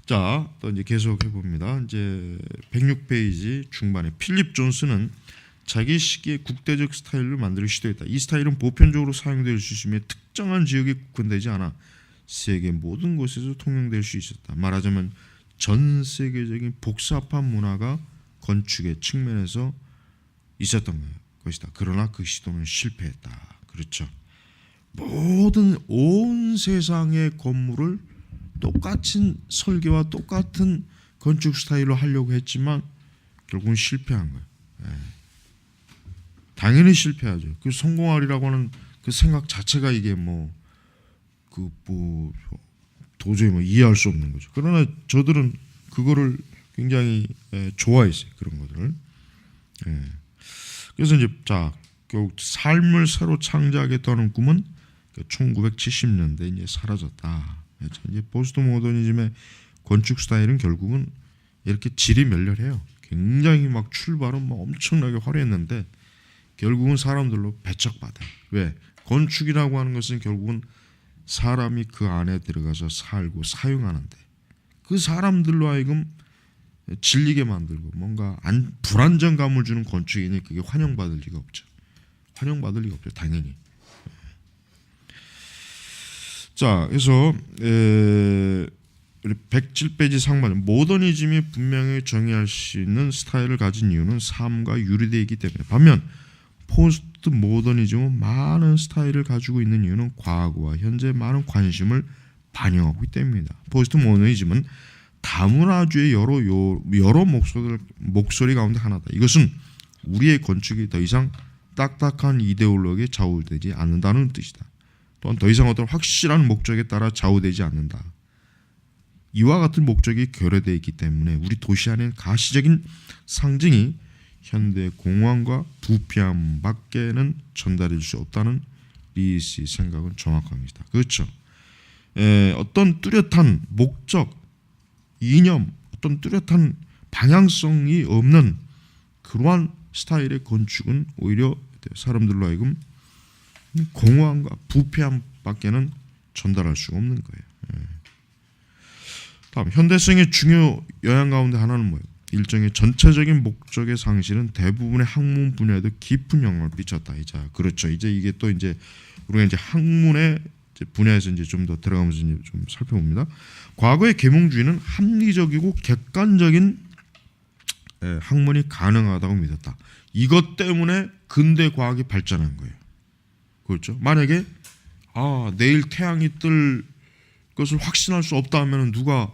자, 또 이제 계속 해봅니다. 이제 106페이지 중반에 필립 존스는 자기 시기의 국대적 스타일을 만들기 시도했다. 이 스타일은 보편적으로 사용될 수 있으며 특정한 지역에 국한되지 않아 세계 모든 곳에서 통용될 수 있었다. 말하자면 전 세계적인 복잡한 문화가 건축의 측면에서 있었던 것이다. 그러나 그 시도는 실패했다. 그렇죠. 온 세상의 건물을 똑같은 설계와 똑같은 건축 스타일로 하려고 했지만 결국은 실패한 거예요. 당연히 실패하죠. 그 성공하리라고 하는 그 생각 자체가 이게 도저히 이해할 수 없는 거죠. 그러나 저들은 그거를 굉장히 좋아했어요. 그런 것들을. 그래서 이제 결국 삶을 새로 창작하겠다는 꿈은 1970년대 이제 사라졌다. 이제 포스트 모더니즘의 건축 스타일은 결국은 이렇게 질이 멸렬해요. 굉장히 출발은 엄청나게 화려했는데 결국은 사람들로 배척받아요. 왜? 건축이라고 하는 것은 결국은 사람이 그 안에 들어가서 살고 사용하는데 그 사람들로 하여금 질리게 만들고 뭔가 불안정감을 주는 건축이니 그게 환영받을 리가 없죠. 환영받을 리가 없죠. 당연히. 자, 그래서 107페이지 상반 모더니즘이 분명히 정의할 수 있는 스타일을 가진 이유는 삶과 유리되어 있기 때문에 반면 포스트 모더니즘은 많은 스타일을 가지고 있는 이유는 과거와 현재의 많은 관심을 반영하고 있기 때문입니다. 포스트 모더니즘은 다문화주의 여러 목소리 가운데 하나다. 이것은 우리의 건축이 더 이상 딱딱한 이데올로기에 좌우되지 않는다는 뜻이다. 또한 더 이상 어떤 확실한 목적에 따라 좌우되지 않는다. 이와 같은 목적이 결여되어 있기 때문에 우리 도시 안에 가시적인 상징이 현대 공황과 부패함 밖에는 전달할 수 없다는 리스의 생각은 정확합니다. 그렇죠. 어떤 뚜렷한 목적, 이념, 어떤 뚜렷한 방향성이 없는 그러한 스타일의 건축은 오히려 사람들로 하여금 공허함과 부패함 밖에는 전달할 수가 없는 거예요. 다음, 현대성의 중요 영향 가운데 하나는 뭐예요? 일종의 전체적인 목적의 상실은 대부분의 학문 분야에도 깊은 영향을 끼쳤다. 자, 그렇죠. 이제 이게 또 이제 우리가 이제 학문의 분야에서 이제 좀 더 들어가면서 이제 좀 살펴봅니다. 과거의 계몽주의는 합리적이고 객관적인 학문이 가능하다고 믿었다. 이것 때문에 근대 과학이 발전한 거예요. 그렇죠. 만약에 내일 태양이 뜰 것을 확신할 수 없다 하면 누가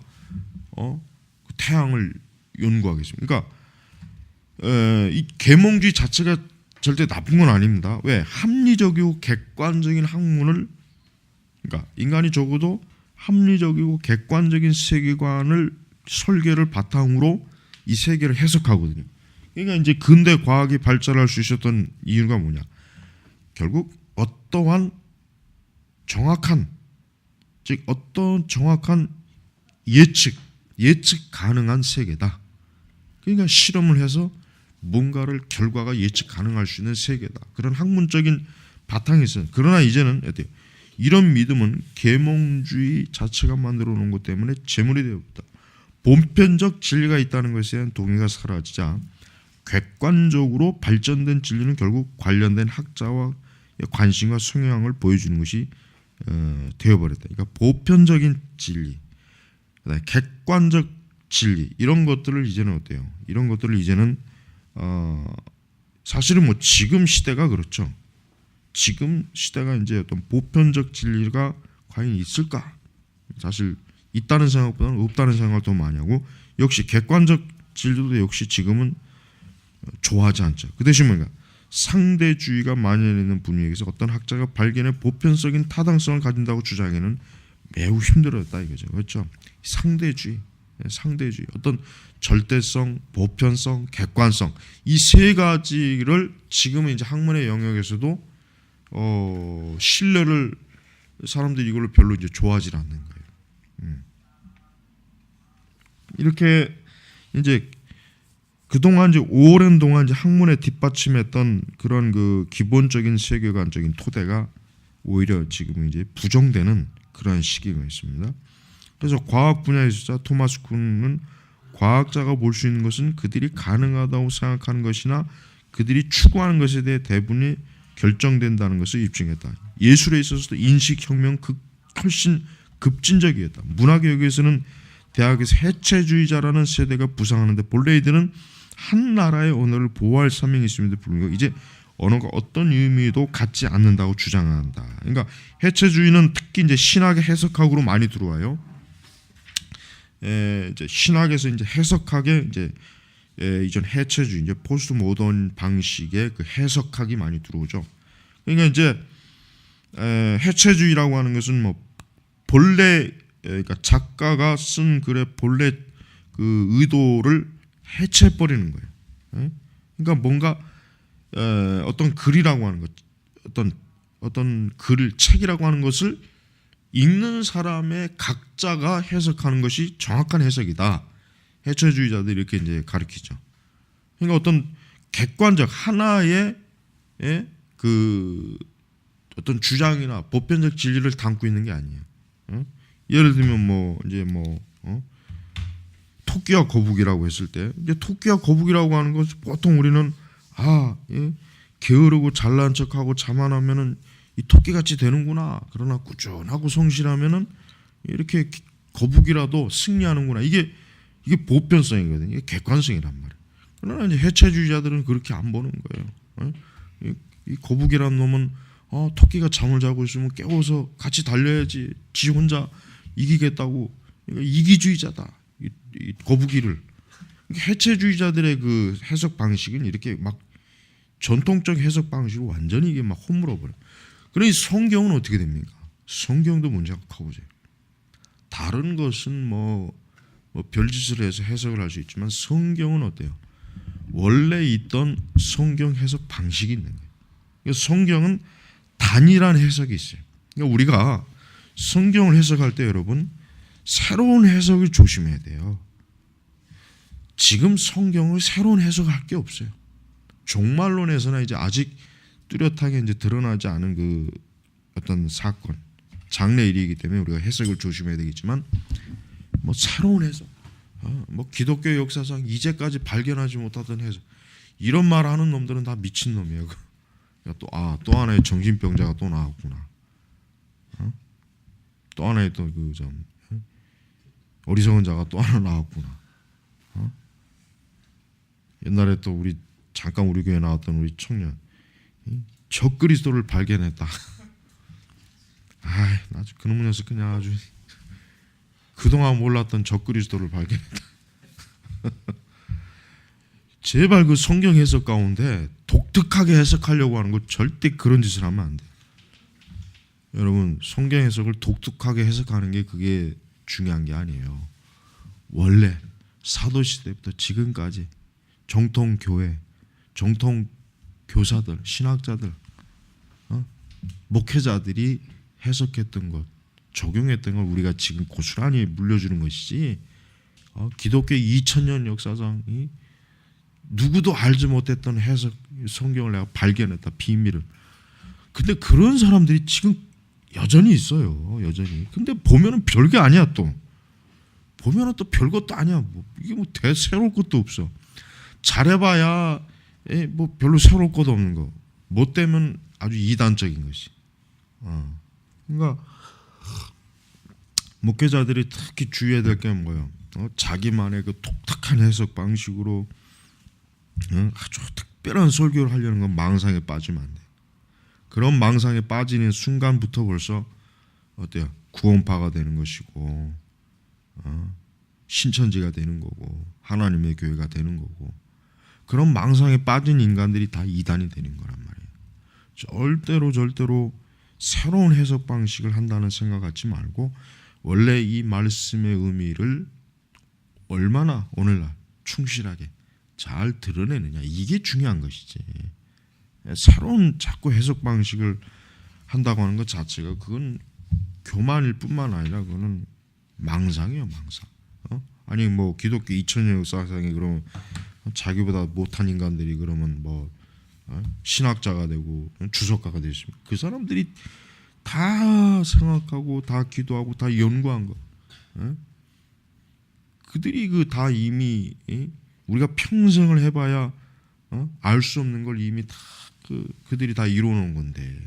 그 태양을 연구하겠습니까? 그러니까 이 계몽주의 자체가 절대 나쁜 건 아닙니다. 왜? 합리적이고 객관적인 학문을, 그러니까 인간이 적어도 합리적이고 객관적인 세계관을 설계를 바탕으로 이 세계를 해석하거든요. 그러니까 이제 근대 과학이 발전할 수 있었던 이유가 뭐냐? 결국 어떠한 정확한, 즉 어떤 정확한 예측 가능한 세계다. 그러니까 실험을 해서 뭔가를 결과가 예측 가능할 수 있는 세계다. 그런 학문적인 바탕이 있어요. 그러나 이제는 어때요? 이런 믿음은 계몽주의 자체가 만들어 놓은 것 때문에 제물이 되었다. 보편적 진리가 있다는 것에 대한 동의가 사라지자 객관적으로 발전된 진리는 결국 관련된 학자와 관심과 성향을 보여주는 것이 되어버렸다. 그러니까 보편적인 진리, 객관적 진리, 이런 것들을 이제는 어때요? 이런 것들을 이제는 사실은 뭐 지금 시대가 그렇죠. 지금 시대가 이제 어떤 보편적 진리가 과연 있을까? 사실 있다는 생각보다는 없다는 생각을 더 많이 하고, 역시 객관적 진리도 역시 지금은 좋아하지 않죠. 그 대신 뭔가 상대주의가 만연해 있는 분위기에서 어떤 학자가 발견의 보편적인 타당성을 가진다고 주장하기는 매우 힘들었다 이거죠. 그렇죠? 상대주의, 어떤 절대성, 보편성, 객관성, 이 세 가지를 지금은 이제 학문의 영역에서도 신뢰를, 사람들이 이걸로 별로 이제 좋아하지 않는 거예요. 이렇게 이제 그동안 이제 오랜 동안 이제 학문에 뒷받침했던 그런 그 기본적인 세계관적인 토대가 오히려 지금 이제 부정되는 그런 시기가 있습니다. 그래서 과학 분야에서 토마스 쿤은 과학자가 볼 수 있는 것은 그들이 가능하다고 생각하는 것이나 그들이 추구하는 것에 대해 대부분이 결정된다는 것을 입증했다. 예술에 있어서도 인식혁명 훨씬 급진적이었다. 문학 영역에서는 대학에서 해체주의자라는 세대가 부상하는데 본래 이들은 한 나라의 언어를 보호할 사명이 있음에도 불구하고 이제 언어가 어떤 의미도 갖지 않는다고 주장한다. 그러니까 해체주의는 특히 이제 신학의 해석학으로 많이 들어와요. 이제 신학에서 이제 해석학에 이제 이전 해체주의, 이제 포스트 모던 방식의 그 해석학이 많이 들어오죠. 그러니까 이제 해체주의라고 하는 것은 뭐 본래, 그러니까 작가가 쓴 글의 본래 그 의도를 해체해 버리는 거예요. 그러니까 뭔가 어떤 글이라고 하는 것, 어떤 글, 책이라고 하는 것을 읽는 사람의 각자가 해석하는 것이 정확한 해석이다. 해체주의자들이 이렇게 이제 가르치죠. 그러니까 어떤 객관적 하나의 그 어떤 주장이나 보편적 진리를 담고 있는 게 아니에요. 예를 들면 뭐 이제 토끼와 거북이라고 했을 때, 이제 토끼와 거북이라고 하는 것을 보통 우리는 게으르고 잘난 척하고 자만하면은 이 토끼같이 되는구나. 그러나 꾸준하고 성실하면은 이렇게 거북이라도 승리하는구나. 이게 보편성이거든요. 이게 객관성이란 말이에요. 그러나 이제 해체주의자들은 그렇게 안 보는 거예요. 이 거북이란 놈은 토끼가 잠을 자고 있으면 깨워서 같이 달려야지. 지 혼자 이기겠다고. 이기주의자다. 이 거북이를. 해체주의자들의 그 해석 방식은 이렇게 막 전통적 해석 방식으로 완전히 이게 막 허물어 버려. 그러니 성경은 어떻게 됩니까? 성경도 문제가 커보죠. 다른 것은 뭐 별짓을 해서 해석을 할 수 있지만 성경은 어때요? 원래 있던 성경 해석 방식이 있는 거예요. 그러니까 성경은 단일한 해석이 있어요. 그러니까 우리가 성경을 해석할 때 여러분 새로운 해석을 조심해야 돼요. 지금 성경을 새로운 해석할 게 없어요. 종말론에서나 이제 아직 뚜렷하게 이제 드러나지 않은 그 어떤 사건, 장래 일이기 때문에 우리가 해석을 조심해야 되겠지만 뭐 새로운 해석, 뭐 기독교 역사상 이제까지 발견하지 못하던 해석, 이런 말 하는 놈들은 다 미친 놈이에요. 또 하나의 정신병자가 또 나왔구나. 또 하나의 또 그 좀 어리석은 자가 또 하나 나왔구나. 옛날에 또 잠깐 우리 교회 나왔던 우리 청년 적그리스도를 발견했다. 나 그놈 녀석 그냥 아주 그동안 몰랐던 적그리스도를 발견했다. 제발 그 성경 해석 가운데 독특하게 해석하려고 하는 거 절대 그런 짓을 하면 안 돼. 여러분 성경 해석을 독특하게 해석하는 게 그게 중요한 게 아니에요. 원래 사도시대부터 지금까지 정통 교회, 정통 교사들, 신학자들, 목회자들이 해석했던 것, 적용했던 걸 우리가 지금 고스란히 물려주는 것이지 기독교 2000년 역사상 누구도 알지 못했던 해석 성경을 내가 발견했다, 비밀을. 근데 그런 사람들이 지금 여전히 있어요. 여전히. 근데 보면은 별게 아니야. 또 보면은 또 별것도 아니야. 이게 뭐 새로울 것도 없어. 잘해봐야 뭐 별로 새로울 것도 없는 거. 못되면 아주 이단적인 것이. 그러니까 목회자들이 특히 주의해야 될 게 뭐예요? 자기만의 그 독특한 해석 방식으로 아주 특별한 설교를 하려는 건 망상에 빠지면 안 돼. 그런 망상에 빠지는 순간부터 벌써 어때요? 구원파가 되는 것이고 신천지가 되는 거고 하나님의 교회가 되는 거고, 그런 망상에 빠진 인간들이 다 이단이 되는 거란 말이에요. 절대로 새로운 해석 방식을 한다는 생각 갖지 말고 원래 이 말씀의 의미를 얼마나 오늘날 충실하게 잘 드러내느냐, 이게 중요한 것이지. 새로운 자꾸 해석 방식을 한다고 하는 것 자체가 그건 교만일 뿐만 아니라 그거는 망상이에요, 망상. 아니 뭐 기독교 2000년 역사상에 그러면 자기보다 못한 인간들이 그러면 뭐 신학자가 되고 주석가가 되십니까? 그 사람들이 다 생각하고 다 기도하고 다 연구한 거, 그들이 그 다 이미 우리가 평생을 해봐야 알 수 없는 걸 이미 다 그들이 다 이루어놓은 건데,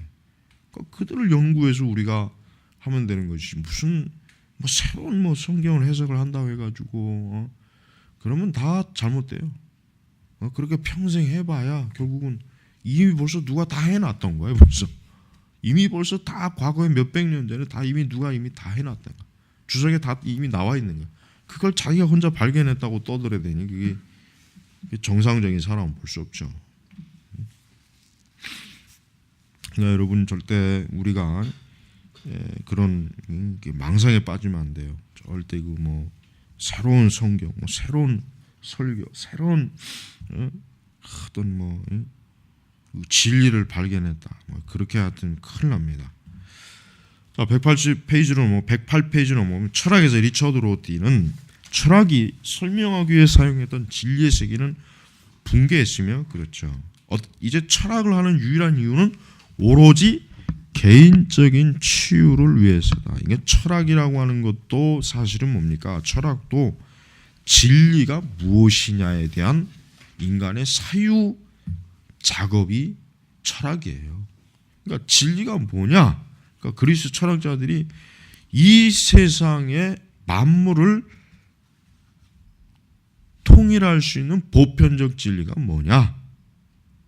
그들을 연구해서 우리가 하면 되는 것이지, 무슨 뭐 새로운 뭐 성경을 해석을 한다고 해가지고 그러면 다 잘못돼요. 그렇게 평생 해봐야 결국은 이미 벌써 누가 다 해놨던 거예요. 벌써 이미 벌써 다 과거에 몇백 년 전에 다 이미 누가 이미 다 해놨던 거야. 주석에 다 이미 나와 있는 거야. 그걸 자기가 혼자 발견했다고 떠들어야 되니 그게 정상적인 사람은 볼 수 없죠. 그러니까 여러분 절대 우리가 그런 망상에 빠지면 안 돼요. 절대 그 뭐 새로운 성경, 뭐 새로운 설교, 새로운 어떤 뭐 진리를 발견했다, 뭐 그렇게 하여튼 큰일 납니다. 자, 108페이지로 보면 철학에서 리처드 로티는 철학이 설명하기 위해 사용했던 진리의 세계는 붕괴했으며, 그렇죠. 이제 철학을 하는 유일한 이유는 오로지 개인적인 치유를 위해서다. 이게 철학이라고 하는 것도 사실은 뭡니까? 철학도 진리가 무엇이냐에 대한 인간의 사유 작업이 철학이에요. 그러니까 진리가 뭐냐? 그러니까 그리스 철학자들이 이 세상의 만물을 통일할 수 있는 보편적 진리가 뭐냐?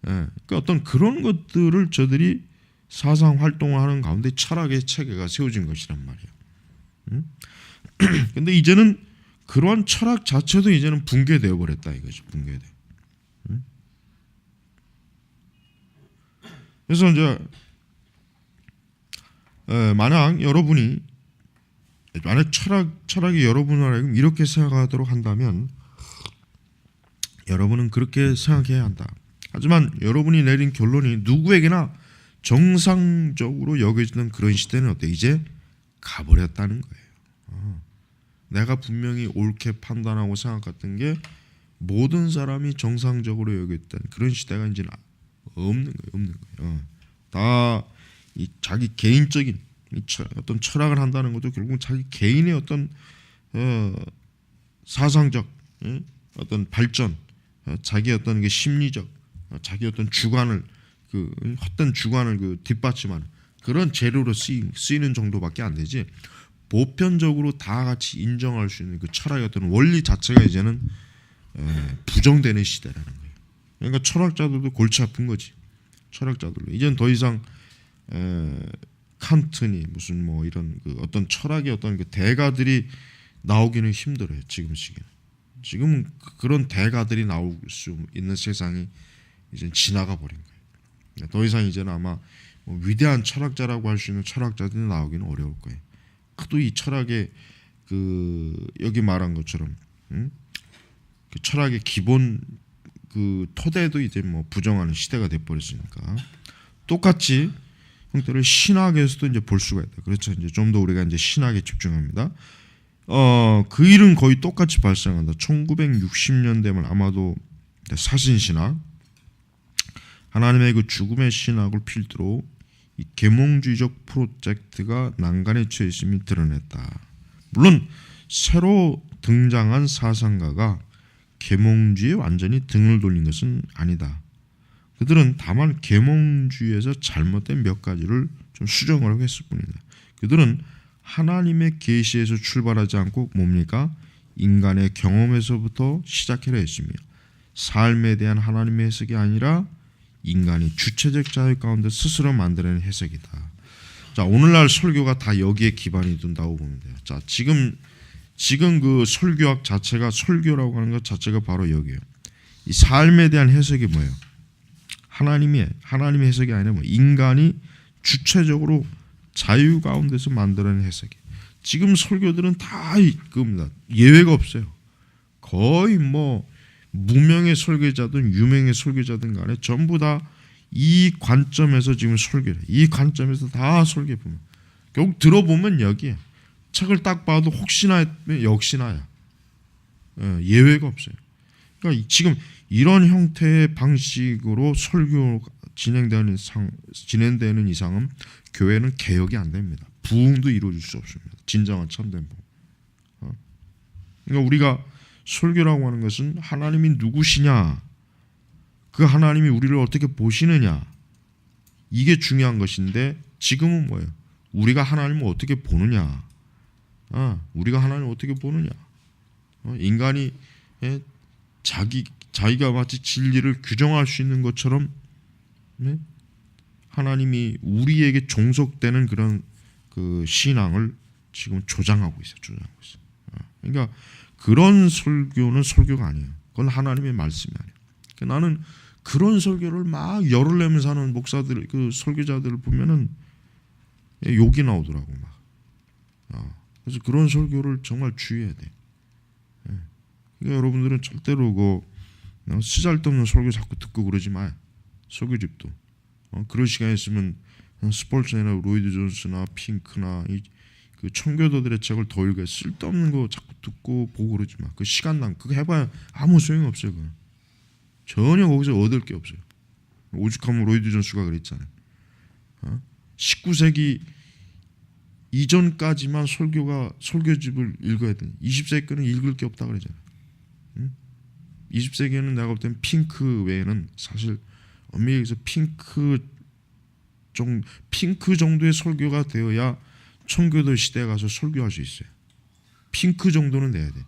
그러니까 어떤 그런 것들을 저들이 사상 활동을 하는 가운데 철학의 체계가 세워진 것이란 말이에요. 근데 이제는 그러한 철학 자체도 이제는 붕괴되어 버렸다 이거죠. 붕괴돼. 그래서 이제 만약 여러분이 만약 철학이 여러분을 알고 이렇게 생각하도록 한다면 여러분은 그렇게 생각해야 한다. 하지만 여러분이 내린 결론이 누구에게나 정상적으로 여겨지는 그런 시대는 어때? 이제 가버렸다는 거예요. 내가 분명히 옳게 판단하고 생각했던 게 모든 사람이 정상적으로 여겼던 그런 시대가 이제 없는 거예요. 다 이 자기 개인적인 어떤 철학을 한다는 것도 결국 자기 개인의 어떤 사상적 어떤 발전, 자기 어떤 게 심리적, 자기 어떤 주관을 그 헛된 주관을 그 뒷받침하는 그런 재료로 쓰이는 정도밖에 안 되지. 보편적으로 다 같이 인정할 수 있는 그 철학의 어떤 원리 자체가 이제는 부정되는 시대라는 거예요. 그러니까 철학자들도 골치 아픈 거지. 철학자들도 이제는 더 이상 칸트니 무슨 뭐 이런 그 어떤 철학의 어떤 그 대가들이 나오기는 힘들어요. 지금 시기는. 지금은 그런 대가들이 나올 수 있는 세상이 이제 지나가 버린 거예요. 더 이상 이제는 아마 뭐 위대한 철학자라고 할 수 있는 철학자들이 나오기는 어려울 거예요. 또 이 철학의 그 여기 말한 것처럼 그 철학의 기본 그 토대도 이제 뭐 부정하는 시대가 돼 버렸으니까 똑같이 형태를 신학에서도 이제 볼 수가 있다. 그렇죠. 이제 좀 더 우리가 이제 신학에 집중합니다. 그 일은 거의 똑같이 발생한다. 1960년대면 아마도 사신신학, 하나님의 그 죽음의 신학을 필두로 이 계몽주의적 프로젝트가 난간에 처해 있음이 드러냈다. 물론 새로 등장한 사상가가 계몽주의에 완전히 등을 돌린 것은 아니다. 그들은 다만 계몽주의에서 잘못된 몇 가지를 좀 수정하려고 했을 뿐이다. 그들은 하나님의 계시에서 출발하지 않고 뭡니까? 인간의 경험에서부터 시작해라 했으며 삶에 대한 하나님의 해석이 아니라 인간이 주체적 자유 가운데 스스로 만들어낸 해석이다. 자, 오늘날 설교가 다 여기에 기반이 둔다고 보면 돼요. 자, 지금 그 설교학 자체가 설교라고 하는 것 자체가 바로 여기에요. 이 삶에 대한 해석이 뭐예요? 하나님의 해석이 아니라 뭐 인간이 주체적으로 자유 가운데서 만들어낸 해석이에요. 지금 설교들은 다 그겁니다. 예외가 없어요. 거의 뭐 무명의 설교자든 유명의 설교자든 간에 전부 다 이 관점에서 지금 설교를 이 관점에서 다 설교 보면 결국 들어보면 여기에 책을 딱 봐도 혹시나 역시나야 예외가 없어요. 그러니까 지금 이런 형태의 방식으로 설교 진행되는 이상은 교회는 개혁이 안 됩니다. 부흥도 이루어질 수 없습니다. 진정한 참된 부흥. 그러니까 우리가 설교라고 하는 것은 하나님이 누구시냐, 그 하나님이 우리를 어떻게 보시느냐, 이게 중요한 것인데 지금은 뭐예요? 우리가 하나님을 어떻게 보느냐, 우리가 하나님을 어떻게 보느냐, 인간이 자기가 마치 진리를 규정할 수 있는 것처럼 하나님이 우리에게 종속되는 그런 그 신앙을 지금 조장하고 있어요. 그러니까 그런 설교는 설교가 아니에요. 그건 하나님의 말씀이 아니에요. 그러니까 나는 그런 설교를 막 열을 내면서 하는 목사들, 그 설교자들을 보면은 욕이 나오더라고 막. 그래서 그런 설교를 정말 주의해야 돼. 그러니까 여러분들은 절대로 그 쓰잘데없는 설교 자꾸 듣고 그러지 마요. 설교집도. 그런 시간 있으면 스폴츠나 로이드 존스나 핑크나 그 청교도들의 책을 더 읽어요. 쓸데없는 거 자꾸 듣고 보고 그러지 마. 그 시간 그거 해봐야 아무 소용이 없어요. 그건. 전혀 거기서 얻을 게 없어요. 오죽하면 로이드 존스가 그랬잖아요. 19세기 이전까지만 설교집을 읽어야 돼. 20세기 거는 읽을 게 없다 그러잖아요. 20세기에는 내가 볼 땐 핑크 외에는 사실 엄밀히 얘기해서 핑크 정도의 설교가 되어야 청교도 시대에 가서 설교할 수 있어요. 핑크 정도는 돼야 돼.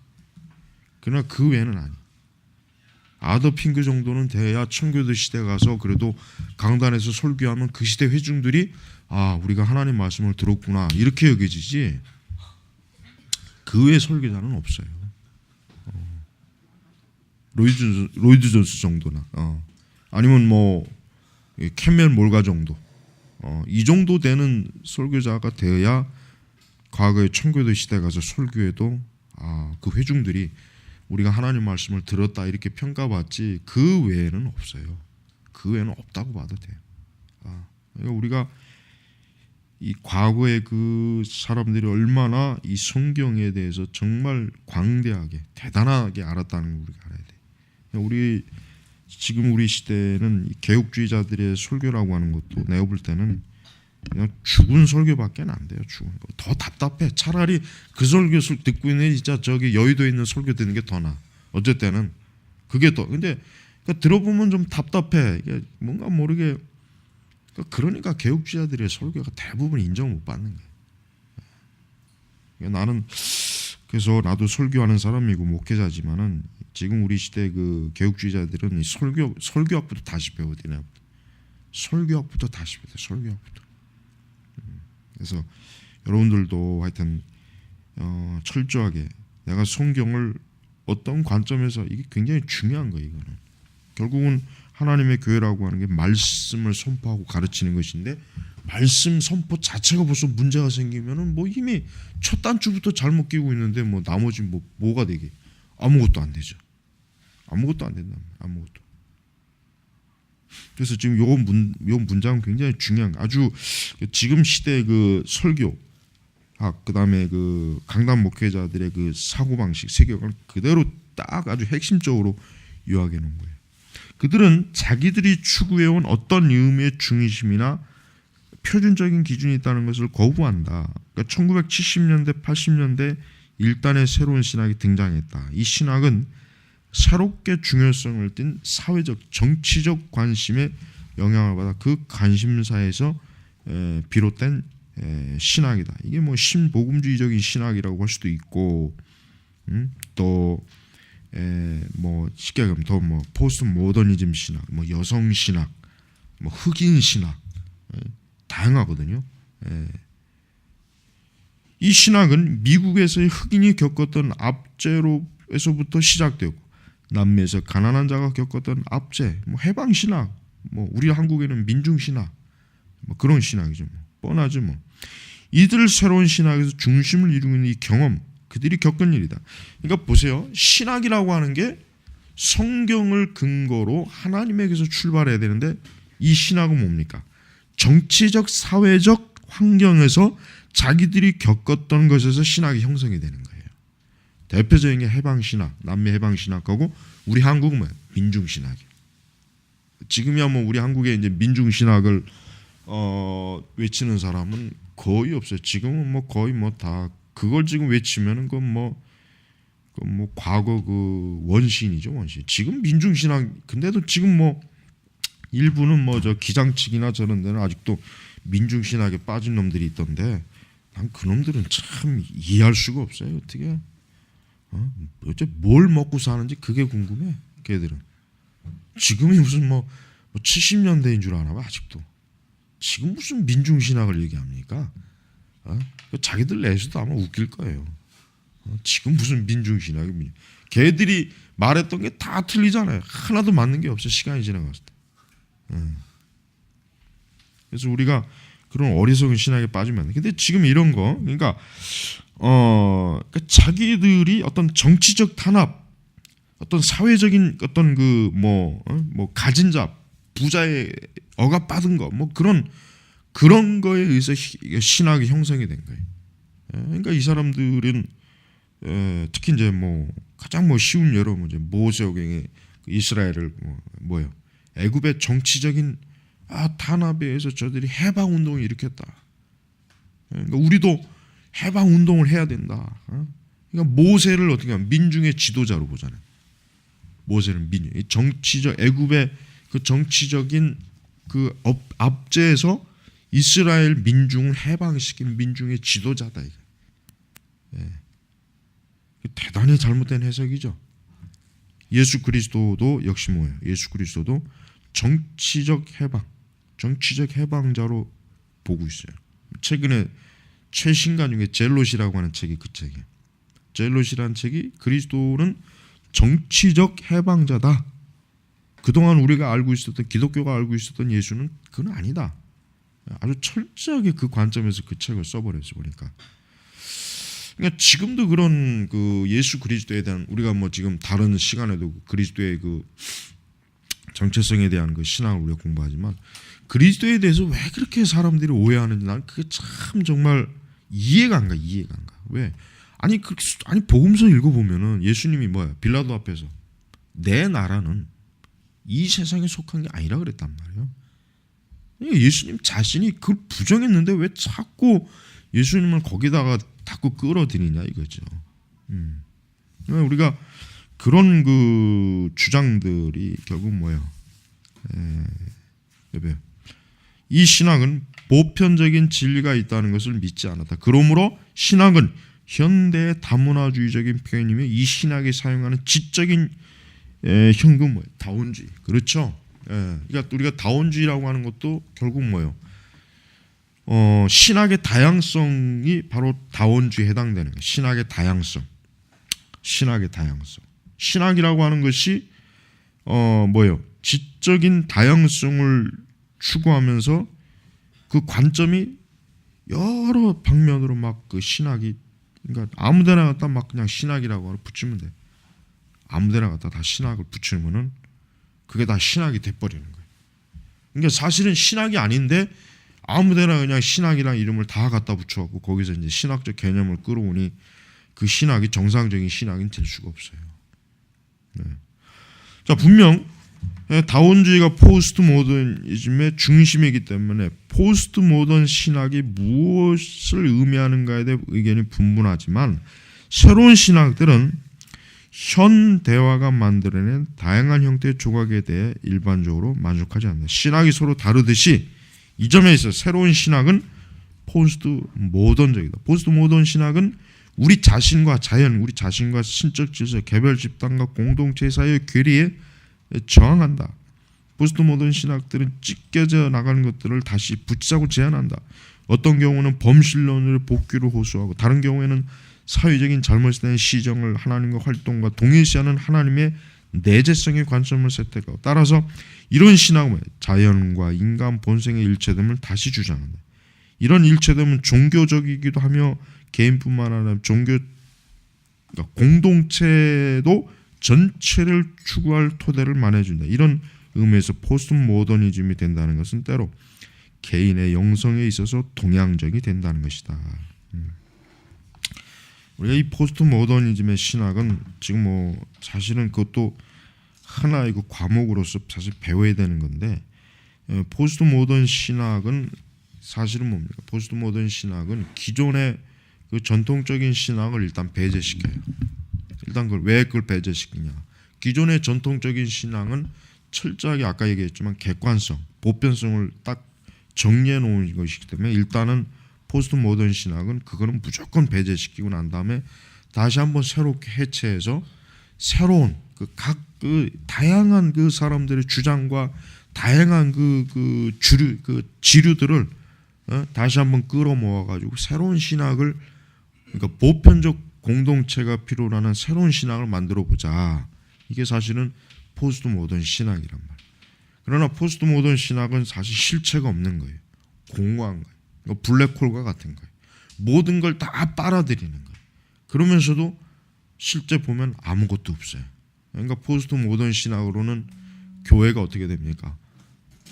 그러나 그 외에는 아니. 아더 핑크 정도는 돼야 청교도 시대에 가서 그래도 강단에서 설교하면 그 시대 회중들이 우리가 하나님 말씀을 들었구나 이렇게 여겨지지. 그 외 설교자는 없어요. 로이드 존스 정도나 아니면 뭐 캠멜 몰가 정도 이 정도 되는 설교자가 되어야 과거에 청교도 시대 가서 설교해도 그 회중들이 우리가 하나님 말씀을 들었다 이렇게 평가받지 그 외에는 없어요. 그 외에는 없다고 봐도 돼요. 그러니까 우리가 이 과거의 그 사람들이 얼마나 이 성경에 대해서 정말 광대하게 대단하게 알았다는 걸 우리가 알아야 돼. 지금 우리 시대는 개혁주의자들의 설교라고 하는 것도 내가 볼 때는 그냥 죽은 설교밖에 안 돼요. 죽은 거. 더 답답해. 차라리 그 설교 듣고 있는 진짜 저기 여의도에 있는 설교 듣는 게 더 나아. 어쩔 때는 그게 더. 근데 그러니까 들어보면 좀 답답해. 이게 뭔가 모르게. 그러니까 개혁주의자들의 설교가 대부분 인정을 못 받는 거예요. 그러니까 나는 그래서 나도 설교하는 사람이고 목회자지만은 지금 우리 시대 그 개혁주의자들은 이 설교학부터 다시 배워야 되나. 설교학부터 다시 배워야 돼. 설교학부터. 그래서 여러분들도 하여튼 철저하게 내가 성경을 어떤 관점에서 이게 굉장히 중요한 거예요. 이거는 결국은 하나님의 교회라고 하는 게 말씀을 선포하고 가르치는 것인데 말씀 선포 자체가 벌써 문제가 생기면은 뭐 이미 첫 단추부터 잘못 끼고 있는데 뭐 나머지 뭐가 되게 아무것도 안 되죠. 아무것도 안 된다. 아무것도. 그래서 지금 요 문장은 굉장히 중요한 아주 지금 시대 그 설교 그다음에 그 강단 목회자들의 그 사고 방식 세계관을 그대로 딱 아주 핵심적으로 요약해 놓은 거예요. 그들은 자기들이 추구해온 어떤 의미의 중의심이나 표준적인 기준이 있다는 것을 거부한다. 그러니까 1970년대, 80년대 일단의 새로운 신학이 등장했다. 이 신학은 새롭게 중요성을 띈 사회적, 정치적 관심에 영향을 받아 그 관심사에서 비롯된 신학이다. 이게 뭐 신복음주의적인 신학이라고 할 수도 있고, 또 뭐 쉽게 말하면 더 뭐 포스트 모더니즘 신학, 뭐 여성 신학, 뭐 흑인 신학 다양하거든요. 이 신학은 미국에서의 흑인이 겪었던 압제로에서부터 시작되었고 남미에서 가난한 자가 겪었던 압제, 뭐 해방 신학, 뭐 우리 한국에는 민중 신학, 뭐 그런 신학이죠. 뭐 뻔하죠. 뭐 이들 새로운 신학에서 중심을 이루고 있는 이 경험. 그들이 겪은 일이다. 그러니까 보세요. 신학이라고 하는 게 성경을 근거로 하나님에게서 출발해야 되는데 이 신학은 뭡니까? 정치적, 사회적 환경에서 자기들이 겪었던 것에서 신학이 형성이 되는 거예요. 대표적인 게 해방신학, 남미 해방신학하고 우리 한국은 뭐예요? 민중신학이에요. 지금이야 뭐 우리 한국에 이제 민중신학을 외치는 사람은 거의 없어요. 지금은 뭐 거의 뭐 다 그걸 지금 외치면은 그건 뭐 과거 그 원시인이죠, 원시인. 지금 민중신학 근데도 지금 뭐 일부는 뭐 저 기장치기나 저런 데는 아직도 민중신학에 빠진 놈들이 있던데 난 그 놈들은 참 이해할 수가 없어요. 어떻게 어째 뭘 먹고 사는지 그게 궁금해. 걔들은 지금이 무슨 뭐 70년대인 줄 아나 봐 아직도. 지금 무슨 민중신학을 얘기합니까? 자기들 내에서도 아마 웃길 거예요. 지금 무슨 민중신학이 걔들이 말했던 게 다 틀리잖아요. 하나도 맞는 게 없어. 시간이 지나갔을 때. 그래서 우리가 그런 어리석은 신학에 빠지면 안 돼. 근데 지금 이런 거 그러니까 자기들이 어떤 정치적 탄압, 어떤 사회적인 어떤 그 뭐 가진 자, 부자의 억압받은 거 뭐 그런 거에 의해서 신학이 형성이 된 거예요. 그러니까 이 사람들은 특히 이제 뭐 가장 뭐 쉬운 예로 이제 모세오경의 이스라엘을 뭐예요? 애굽의 정치적인 탄압에 의해서 저들이 해방 운동을 일으켰다. 그러니까 우리도 해방 운동을 해야 된다. 그러니까 모세를 어떻게 하면 민중의 지도자로 보잖아요. 모세는 민중, 정치적 애굽의 그 정치적인 그 압제에서 이스라엘 민중을 해방시킨 민중의 지도자다. 대단히 잘못된 해석이죠. 예수 그리스도도 역시 뭐예요? 예수 그리스도도 정치적 해방자로 보고 있어요. 최근에 최신간 중에 젤롯이라고 하는 책이 그 책이에요. 젤롯이라는 책이 그리스도는 정치적 해방자다. 그동안 우리가 알고 있었던 기독교가 알고 있었던 예수는 그건 아니다. 아주 철저하게 그 관점에서 그 책을 써버렸어 보니까. 그러니까 지금도 그런 그 예수 그리스도에 대한 우리가 뭐 지금 다른 시간에도 그리스도의 그 정체성에 대한 그 신앙을 우리가 공부하지만 그리스도에 대해서 왜 그렇게 사람들이 오해하는지 난 그게 참 정말 이해가 안 가. 왜? 아니 복음서 읽어보면은 예수님이 뭐야? 빌라도 앞에서 내 나라는 이 세상에 속한 게 아니라 그랬단 말이에요. 예수님 자신이 그걸 부정했는데 왜 자꾸 예수님을 거기다가 자꾸 끌어들이냐 이거죠. 우리가 그런 그 주장들이 결국 뭐예요? 이 신학은 보편적인 진리가 있다는 것을 믿지 않았다. 그러므로 신학은 현대의 다문화주의적인 표현이며 이 신학이 사용하는 지적인 현금 뭐예요? 다원주의. 그렇죠. 그러니까 우리가 다원주의라고 하는 것도 결국 뭐예요? 신학의 다양성이 바로 다원주의에 해당되는 거예요. 신학의 다양성. 신학이라고 하는 것이 뭐예요? 지적인 다양성을 추구하면서 그 관점이 여러 방면으로 막 그 신학이 그러니까 아무데나 갖다 막 그냥 신학이라고 붙이면 돼. 아무데나 갖다 다 신학을 붙이면은 그게 다 신학이 돼버리는 거예요. 그러니까 사실은 신학이 아닌데 아무데나 그냥 신학이란 이름을 다 갖다 붙여갖고 거기서 이제 신학적 개념을 끌어오니 그 신학이 정상적인 신학인 될 수가 없어요. 네. 자, 분명 다원주의가 포스트 모더니즘의 중심이기 때문에 포스트 모던 신학이 무엇을 의미하는가에 대해 의견이 분분하지만 새로운 신학들은 현대화가 만들어낸 다양한 형태의 조각에 대해 일반적으로 만족하지 않는다. 신학이 서로 다르듯이 이 점에 있어 새로운 신학은 포스트 모던적이다. 포스트 모던 신학은 우리 자신과 자연, 우리 자신과 신적 질서, 개별 집단과 공동체 사이의 괴리에 저항한다. 포스트 모던 신학들은 찢겨져 나가는 것들을 다시 붙이자고 제안한다. 어떤 경우는 범신론을 복귀로 호소하고 다른 경우에는 사회적인 잘못에 대한 시정을 하나님과 활동과 동일시하는 하나님의 내재성의 관점을 채택하고 따라서 이런 신학은 자연과 인간 본성의 일체됨을 다시 주장한다. 이런 일체됨은 종교적이기도 하며 개인뿐만 아니라 그러니까 공동체도 전체를 추구할 토대를 마련해준다. 이런 의미에서 포스트 모더니즘이 된다는 것은 때로 개인의 영성에 있어서 동양적이 된다는 것이다. 우리가 이 포스트 모더니즘의 신학은 지금 뭐 사실은 그것도 하나의 그 과목으로서 사실 배워야 되는 건데 포스트 모던 신학은 사실은 뭡니까? 포스트 모던 신학은 기존의 그 전통적인 신학을 일단 배제시켜요. 일단 그걸 배제시키냐? 기존의 전통적인 신앙은 철저하게 아까 얘기했지만 객관성, 보편성을 딱 정리해 놓은 것이기 때문에 일단은 포스트 모던 신학은 그거는 무조건 배제시키고 난 다음에 다시 한번 새롭게 해체해서 새로운 그 다양한 그 사람들의 주장과 다양한 그 지류들을 다시 한번 끌어모아 가지고 새로운 신학을 그러니까 보편적 공동체가 필요로 하는 새로운 신학을 만들어 보자. 이게 사실은 포스트 모던 신학이란 말이에요. 그러나 포스트 모던 신학은 사실 실체가 없는 거예요. 공허한 거예요. 블랙홀과 같은 거예요. 모든 걸 다 빨아들이는 거예요. 그러면서도 실제 보면 아무것도 없어요. 그러니까 포스트 모던 신학으로는 교회가 어떻게 됩니까?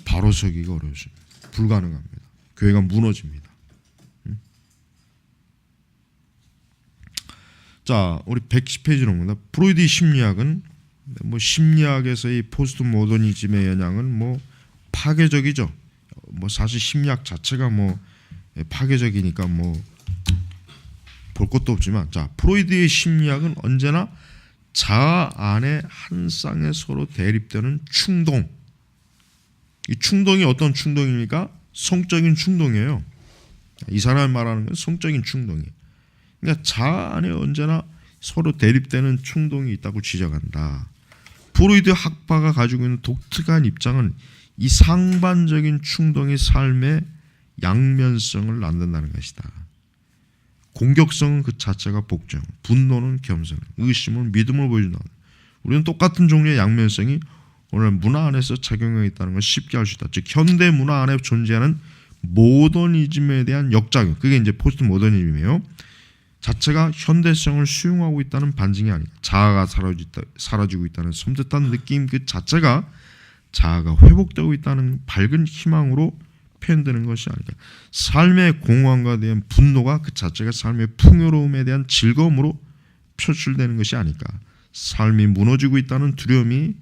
바로 서기가 어려워집니다. 불가능합니다. 교회가 무너집니다. 자, 우리 110페이지로 옵니다. 프로이드의 심리학은 뭐 심리학에서의 포스트 모더니즘의 영향은 뭐 파괴적이죠. 뭐 사실 심리학 자체가 뭐 파괴적이니까 뭐 볼 것도 없지만 자, 프로이드의 심리학은 언제나 자아 안에 한 쌍에 서로 대립되는 충동. 이 충동이 어떤 충동입니까? 성적인 충동이에요. 이 사람이 말하는 건 성적인 충동이에요. 그러니까 자아 안에 언제나 서로 대립되는 충동이 있다고 지적한다. 프로이드 학파가 가지고 있는 독특한 입장은 이 상반적인 충동이 삶의 양면성을 낳는다는 것이다. 공격성은 그 자체가 복종, 분노는 겸손, 의심은 믿음을 보여준다. 우리는 똑같은 종류의 양면성이 오늘 문화 안에서 작용해 있다는 걸 쉽게 알 수 있다. 즉 현대 문화 안에 존재하는 모더니즘에 대한 역작용, 그게 이제 포스트 모더니즘이에요. 자체가 현대성을 수용하고 있다는 반증이 아닐까. 자아가 사라지고 있다는 섬뜩한 느낌 그 자체가 자아가 회복되고 있다는 밝은 희망으로 표현되는 것이 아닐까. 삶의 공허함과 대한 분노가 그 자체가 삶의 풍요로움에 대한 즐거움으로 표출되는 것이 아닐까. 삶이 무너지고 있다는 두려움이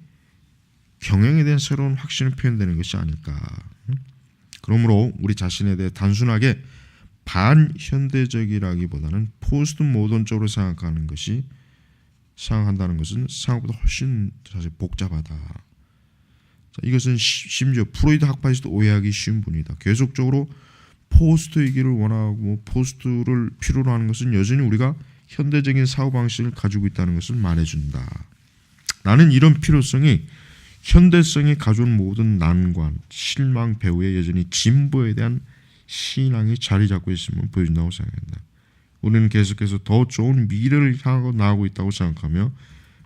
경영에 대한 새로운 확신을 표현되는 것이 아닐까. 그러므로 우리 자신에 대해 단순하게 반현대적이라기보다는 포스트 모던적으로 생각한다는 것은 생각보다 훨씬 사실 복잡하다. 자, 이것은 심지어 프로이드 학파에서도 오해하기 쉬운 분이다. 계속적으로 포스트이기를 원하고 포스트를 필요로 하는 것은 여전히 우리가 현대적인 사고방식을 가지고 있다는 것을 말해준다. 나는 이런 필요성이 현대성이 가져온 모든 난관, 실망 배후에 여전히 진보에 대한 신앙이 자리 잡고 있음을 보여준다고 생각한다. 우리는 계속해서 더 좋은 미래를 향하고 나아가고 있다고 생각하며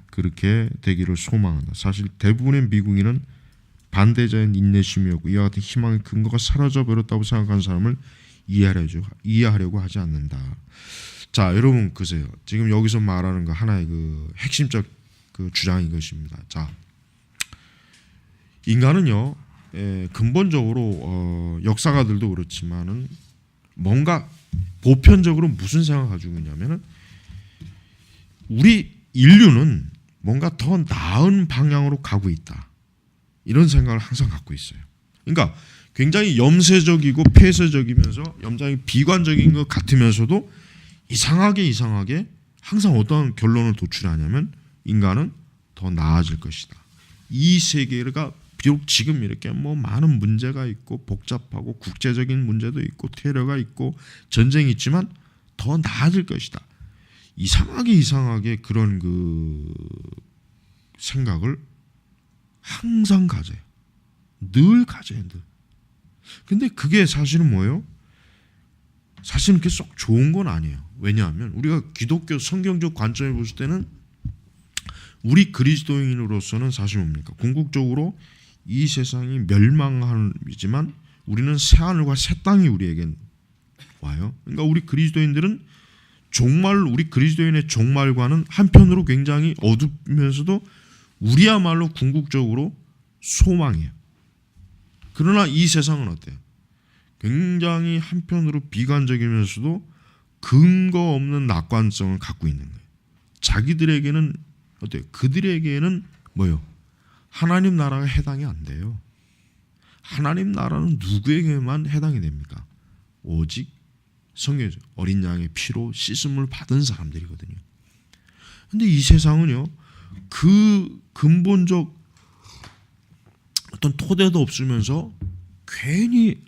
그렇게 되기를 소망한다. 사실 대부분의 미국인은 반대자인 인내심이었고 이와 같은 희망의 근거가 사라져버렸다고 생각하는 사람을 이해하려고 하지 않는다. 자, 여러분 보세요. 지금 여기서 말하는 거 하나의 그 핵심적 그 주장이 이것입니다. 자, 인간은요, 근본적으로 역사가들도 그렇지만은 뭔가 보편적으로 무슨 생각을 가지고 있냐면은 우리 인류는 뭔가 더 나은 방향으로 가고 있다. 이런 생각을 항상 갖고 있어요. 그러니까 굉장히 염세적이고 폐쇄적이면서 굉장히 비관적인 것 같으면서도 이상하게 항상 어떤 결론을 도출하냐면 인간은 더 나아질 것이다. 이 세계가 비록 지금 이렇게 뭐 많은 문제가 있고 복잡하고 국제적인 문제도 있고 테러가 있고 전쟁이 있지만 더 나아질 것이다. 이상하게 그런 그 생각을 항상 가져요. 늘 가져요. 늘. 근데 그게 사실은 뭐예요? 사실은 그게 썩 좋은 건 아니에요. 왜냐하면 우리가 기독교 성경적 관점에 봤을 때는 우리 그리스도인으로서는 사실 뭡니까? 궁극적으로 이 세상이 멸망하지만 우리는 새하늘과 새 땅이 우리에겐 와요. 그러니까 우리 그리스도인들은 우리 그리스도인의 종말과는 한편으로 굉장히 어둡면서도 우리야말로 궁극적으로 소망이에요. 그러나 이 세상은 어때요? 굉장히 한편으로 비관적이면서도 근거 없는 낙관성을 갖고 있는 거예요. 자기들에게는 어때요? 그들에게는 뭐요? 하나님 나라가 해당이 안 돼요. 하나님 나라는 누구에게만 해당이 됩니까? 오직 성경에서 어린 양의 피로 씻음을 받은 사람들이거든요. 근데 이 세상은요, 그 근본적 어떤 토대도 없으면서 괜히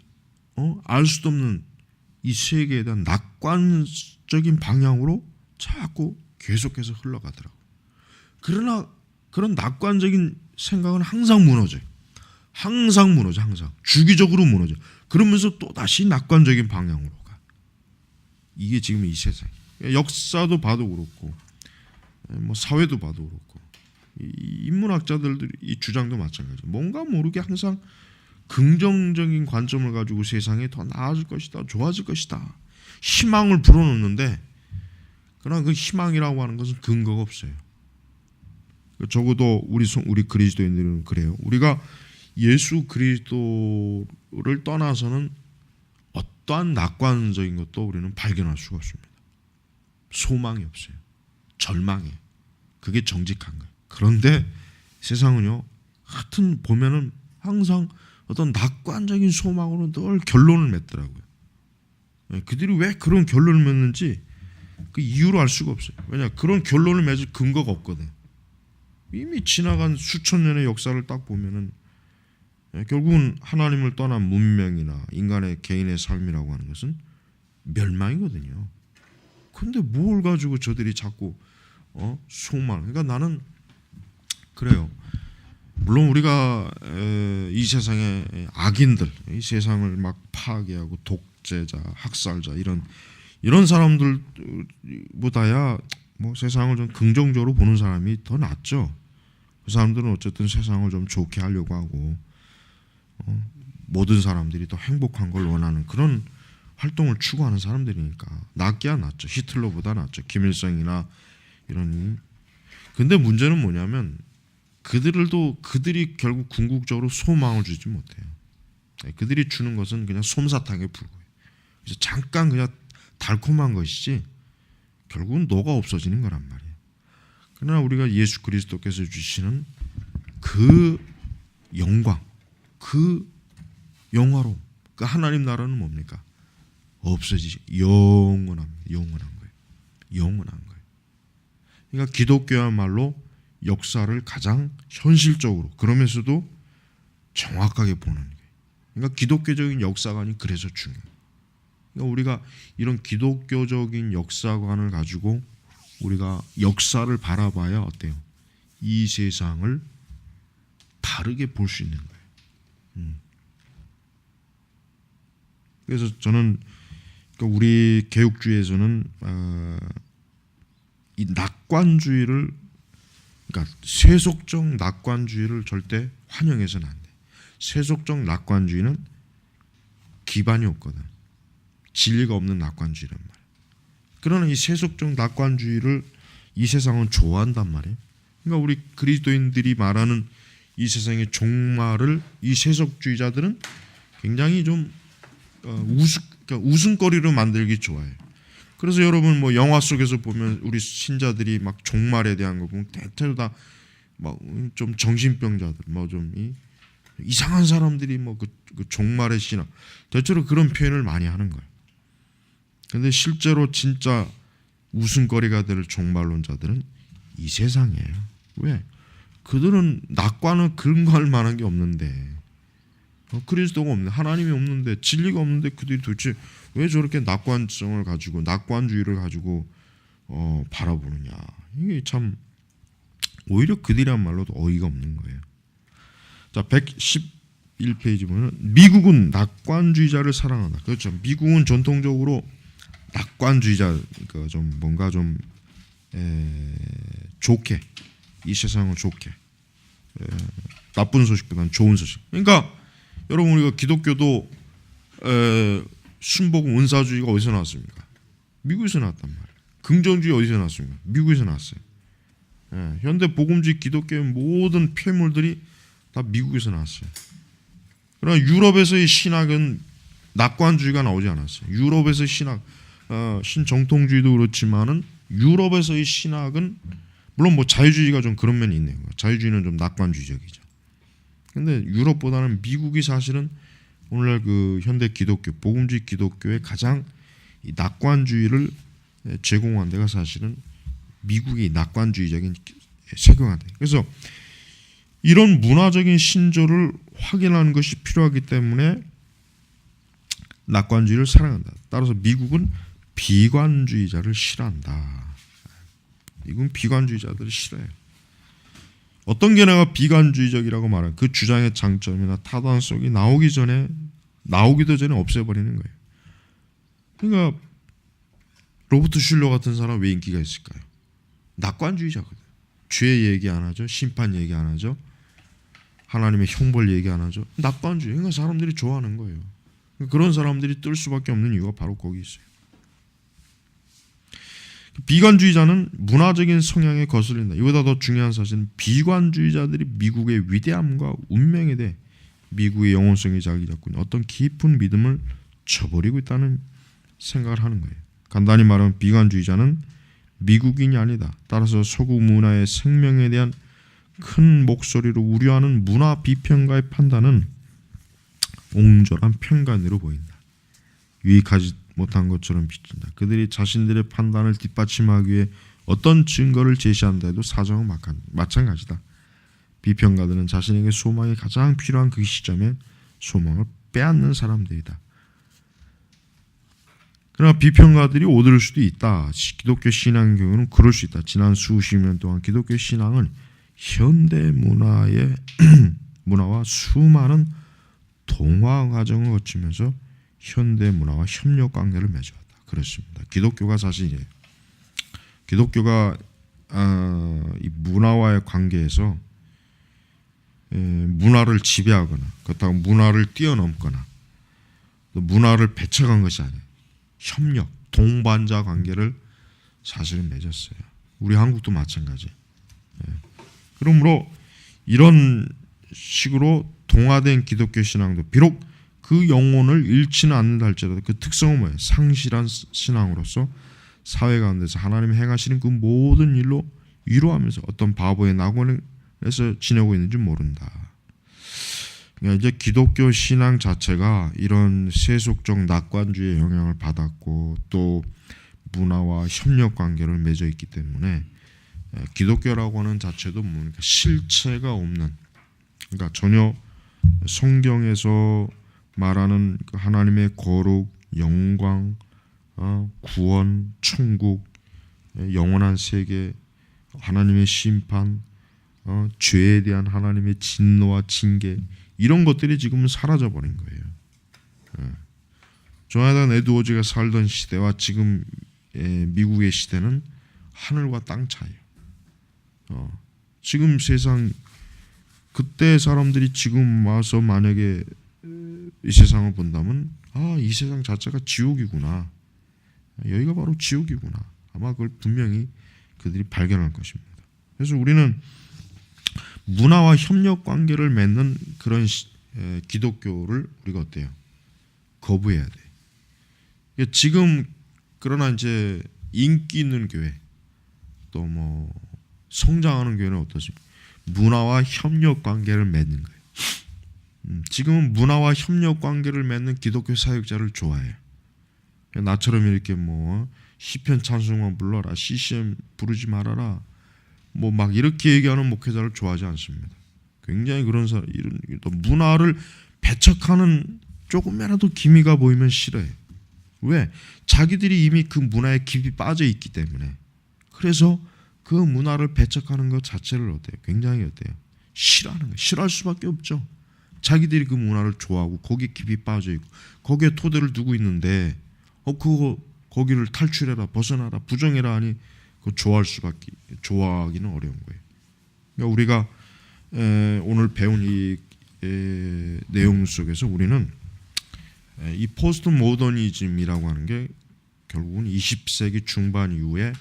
알 수도 없는 이 세계에 대한 낙관적인 방향으로 자꾸 계속해서 흘러가더라고요. 그러나 그런 낙관적인 생각은 항상 무너져요. 항상 주기적으로 무너져. 그러면서 또 다시 낙관적인 방향으로 가. 이게 지금 이 세상. 역사도 봐도 그렇고, 뭐 사회도 봐도 그렇고, 인문학자들도 이 주장도 마찬가지예요. 뭔가 모르게 항상 긍정적인 관점을 가지고 세상이 더 나아질 것이다, 좋아질 것이다, 희망을 불어넣는데, 그러나 그 희망이라고 하는 것은 근거가 없어요. 적어도 우리 그리스도인들은 그래요. 우리가 예수 그리스도를 떠나서는 어떠한 낙관적인 것도 우리는 발견할 수가 없습니다. 소망이 없어요. 절망이에요. 그게 정직한 거예요. 그런데 세상은요, 하여튼 보면은 항상 어떤 낙관적인 소망으로 늘 결론을 맺더라고요. 그들이 왜 그런 결론을 맺는지 그 이유를 알 수가 없어요. 왜냐, 그런 결론을 맺을 근거가 없거든. 이미 지나간 수천 년의 역사를 딱 보면은 결국은 하나님을 떠난 문명이나 인간의 개인의 삶이라고 하는 것은 멸망이거든요. 근데 뭘 가지고 저들이 자꾸 소망? 그러니까 나는 그래요. 물론 우리가 이 세상의 악인들, 이 세상을 막 파괴하고 독재자, 학살자 이런 사람들보다야 뭐 세상을 좀 긍정적으로 보는 사람이 더 낫죠. 그 사람들은 어쨌든 세상을 좀 좋게 하려고 하고 모든 사람들이 더 행복한 걸 원하는 그런 활동을 추구하는 사람들이니까 낫기야 낫죠. 히틀러보다 낫죠. 김일성이나 이런. 근데 문제는 뭐냐면 그들이 결국 궁극적으로 소망을 주지 못해요. 그들이 주는 것은 그냥 솜사탕에 불과해요. 그래서 잠깐 그냥 달콤한 것이지 결국은 녹아 없어지는 거란 말이에요. 그러나 우리가 예수 그리스도께서 주시는 그 영광, 그 영화로움, 그 하나님 나라는 뭡니까? 없어지지. 영원한 거예요. 영원한 거예요. 그러니까 기독교야말로 역사를 가장 현실적으로 그러면서도 정확하게 보는 거예요. 그러니까 기독교적인 역사관이 그래서 중요해요. 그러니까 우리가 이런 기독교적인 역사관을 가지고 우리가 역사를 바라봐야 어때요? 이 세상을 바르게 볼 수 있는 거예요. 그래서 저는 우리 개혁주의에서는 이 낙관주의를, 그러니까 세속적 낙관주의를 절대 환영해서는 안 돼. 세속적 낙관주의는 기반이 없거든. 진리가 없는 낙관주의란 말이야. 그러나 이 세속적 낙관주의를 이 세상은 좋아한단 말이에요. 그러니까 우리 그리스도인들이 말하는 이 세상의 종말을 이 세속주의자들은 굉장히 좀 그러니까 웃음거리로 만들기 좋아해요. 그래서 여러분 뭐 영화 속에서 보면 우리 신자들이 막 종말에 대한 거 보면 대체로 다 막 좀 정신병자들, 뭐 좀 이상한 사람들이 뭐 그 종말의 신앙, 대체로 그런 표현을 많이 하는 거예요. 근데 실제로 진짜 웃음거리가 될 종말론자들은 이 세상이에요. 왜? 그들은 낙관을 근거할 만한 게 없는데, 그리스도가 없는데, 하나님이 없는데, 진리가 없는데 그들이 도대체 왜 저렇게 낙관성을 가지고, 낙관주의를 가지고 바라보느냐. 이게 참 오히려 그들이야말로도 어이가 없는 거예요. 자, 111페이지 보면 미국은 낙관주의자를 사랑한다. 그렇죠. 미국은 전통적으로 낙관주의자, 그러니까 좀 뭔가 좀 좋게, 이 세상을 좋게, 나쁜 소식보다는 좋은 소식. 그러니까 여러분 우리가 기독교도 순복음 은사주의가 어디서 나왔습니까? 미국에서 나왔단 말이에요. 긍정주의 어디서 나왔습니까? 미국에서 나왔어요. 현대 복음주의 기독교의 모든 폐물들이 다 미국에서 나왔어요. 그러나 유럽에서의 신학은 낙관주의가 나오지 않았어요. 유럽에서의 신학, 신정통주의도 그렇지만은 유럽에서의 신학은 물론 뭐 자유주의가 좀 그런 면이 있네요. 자유주의는 좀 낙관주의적이죠. 근데 유럽보다는 미국이 사실은 오늘날 그 현대 기독교, 복음주의 기독교의 가장 이 낙관주의를 제공한 데가 사실은 미국이 낙관주의적인 세경화돼. 그래서 이런 문화적인 신조를 확인하는 것이 필요하기 때문에 낙관주의를 사랑한다. 따라서 미국은 비관주의자를 싫어한다. 미국은 비관주의자들을 싫어해요. 어떤 게 내가 비관주의적이라고 말하는 그 주장의 장점이나 타당성이 나오기도 전에 없애버리는 거예요. 그러니까 로버트 슐러 같은 사람 왜 인기가 있을까요? 낙관주의자거든. 죄 얘기 안 하죠. 심판 얘기 안 하죠. 하나님의 형벌 얘기 안 하죠. 낙관주의. 그러니까 사람들이 좋아하는 거예요. 그런 사람들이 뜰 수밖에 없는 이유가 바로 거기 있어요. 비관주의자는 문화적인 성향에 거슬린다. 이보다 더 중요한 사실은 비관주의자들이 미국의 위대함과 운명에 대해 미국의 영혼성이 자기 잡고 있는 어떤 깊은 믿음을 저버리고 있다는 생각을 하는 거예요. 간단히 말하면 비관주의자는 미국인이 아니다. 따라서 서구 문화의 생명에 대한 큰 목소리로 우려하는 문화 비평가의 판단은 옹졸한 편견으로 보인다. 유익하지 못한 것처럼 비친다. 그들이 자신들의 판단을 뒷받침하기 위해 어떤 증거를 제시한다 해도 사정은 마찬가지다. 비평가들은 자신에게 소망이 가장 필요한 그 시점에 소망을 빼앗는 사람들이다. 그러나 비평가들이 오들 수도 있다. 기독교 신앙의 경우는 그럴 수 있다. 지난 수십 년 동안 기독교 신앙은 현대 문화와 수많은 동화 과정을 거치면서 현대 문화와 협력 관계를 맺어왔다. 그렇습니다. 기독교가 사실이에요. 기독교가 이 문화와의 관계에서 문화를 지배하거나 그렇다고 문화를 뛰어넘거나 또 문화를 배척한 것이 아니에요. 협력, 동반자 관계를 사실은 맺었어요. 우리 한국도 마찬가지. 그러므로 이런 식으로 동화된 기독교 신앙도 비록 그 영혼을 잃지는 않는다 할지라도 그 특성은 뭐예요? 상실한 신앙으로서 사회 가운데서 하나님이 행하시는 그 모든 일로 위로하면서 어떤 바보의 낙원에서 지내고 있는지 모른다. 그러니까 이제 기독교 신앙 자체가 이런 세속적 낙관주의의 영향을 받았고 또 문화와 협력 관계를 맺어 있기 때문에 기독교라고 하는 자체도 뭡니까? 실체가 없는, 그러니까 전혀 성경에서 말하는 하나님의 거룩, 영광, 구원, 천국, 영원한 세계, 하나님의 심판, 죄에 대한 하나님의 진노와 징계, 이런 것들이 지금은 사라져 버린 거예요. 조나단 에드워즈가 살던 시대와 지금 미국의 시대는 하늘과 땅 차이예요. 지금 세상, 그때 사람들이 지금 와서 만약에 이 세상을 본다면 이 세상 자체가 지옥이구나, 여기가 바로 지옥이구나, 아마 그걸 분명히 그들이 발견할 것입니다. 그래서 우리는 문화와 협력 관계를 맺는 그런 기독교를 우리가 어때요? 거부해야 돼. 지금 그러나 이제 인기 있는 교회, 또 뭐 성장하는 교회는 어떠지? 문화와 협력 관계를 맺는 거예요. 지금은 문화와 협력 관계를 맺는 기독교 사역자를 좋아해요. 나처럼 이렇게 뭐 시편 찬송만 불러라, CCM 부르지 말아라, 뭐 막 이렇게 얘기하는 목회자를 좋아하지 않습니다. 굉장히 그런 사람, 이런 문화를 배척하는 조금이라도 기미가 보이면 싫어해. 왜? 자기들이 이미 그 문화에 깊이 빠져 있기 때문에. 그래서 그 문화를 배척하는 것 자체를 어때요? 굉장히 어때요? 싫어하는 거예요. 싫어할 수밖에 없죠. 자기들이 그 문화를 좋아하고 거기에 깊이 빠져 있고 거기에 토대를 두고 있는데 거기를 탈출해라, 벗어나라, 부정해라 하니 좋아하기는 어려운 거예요. 그러니까 우리가 오늘 배운 이 내용 속에서 우리는 이 포스트 모더니즘이라고 하는 게 결국은 20세기 중반 이후에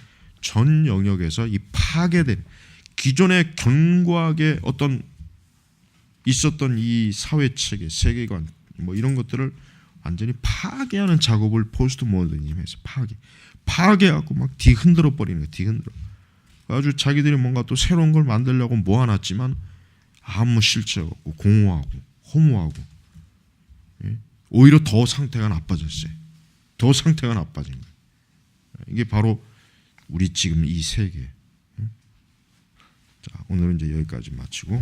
전 영역에서 이 파괴된 기존의 견고하게 어떤 있었던 이 사회 체계, 세계관 뭐 이런 것들을 완전히 파괴하는 작업을 포스트 모더니즘에서 파괴하고 막 뒤흔들어 버리는 거예요. 뒤흔들어. 아주 자기들이 뭔가 또 새로운 걸 만들려고 모아놨지만 아무 실체가 없고 공허하고 허무하고, 오히려 더 상태가 나빠졌어요. 더 상태가 나빠진 거예요. 이게 바로 우리 지금 이 세계. 자, 오늘은 이제 여기까지 마치고.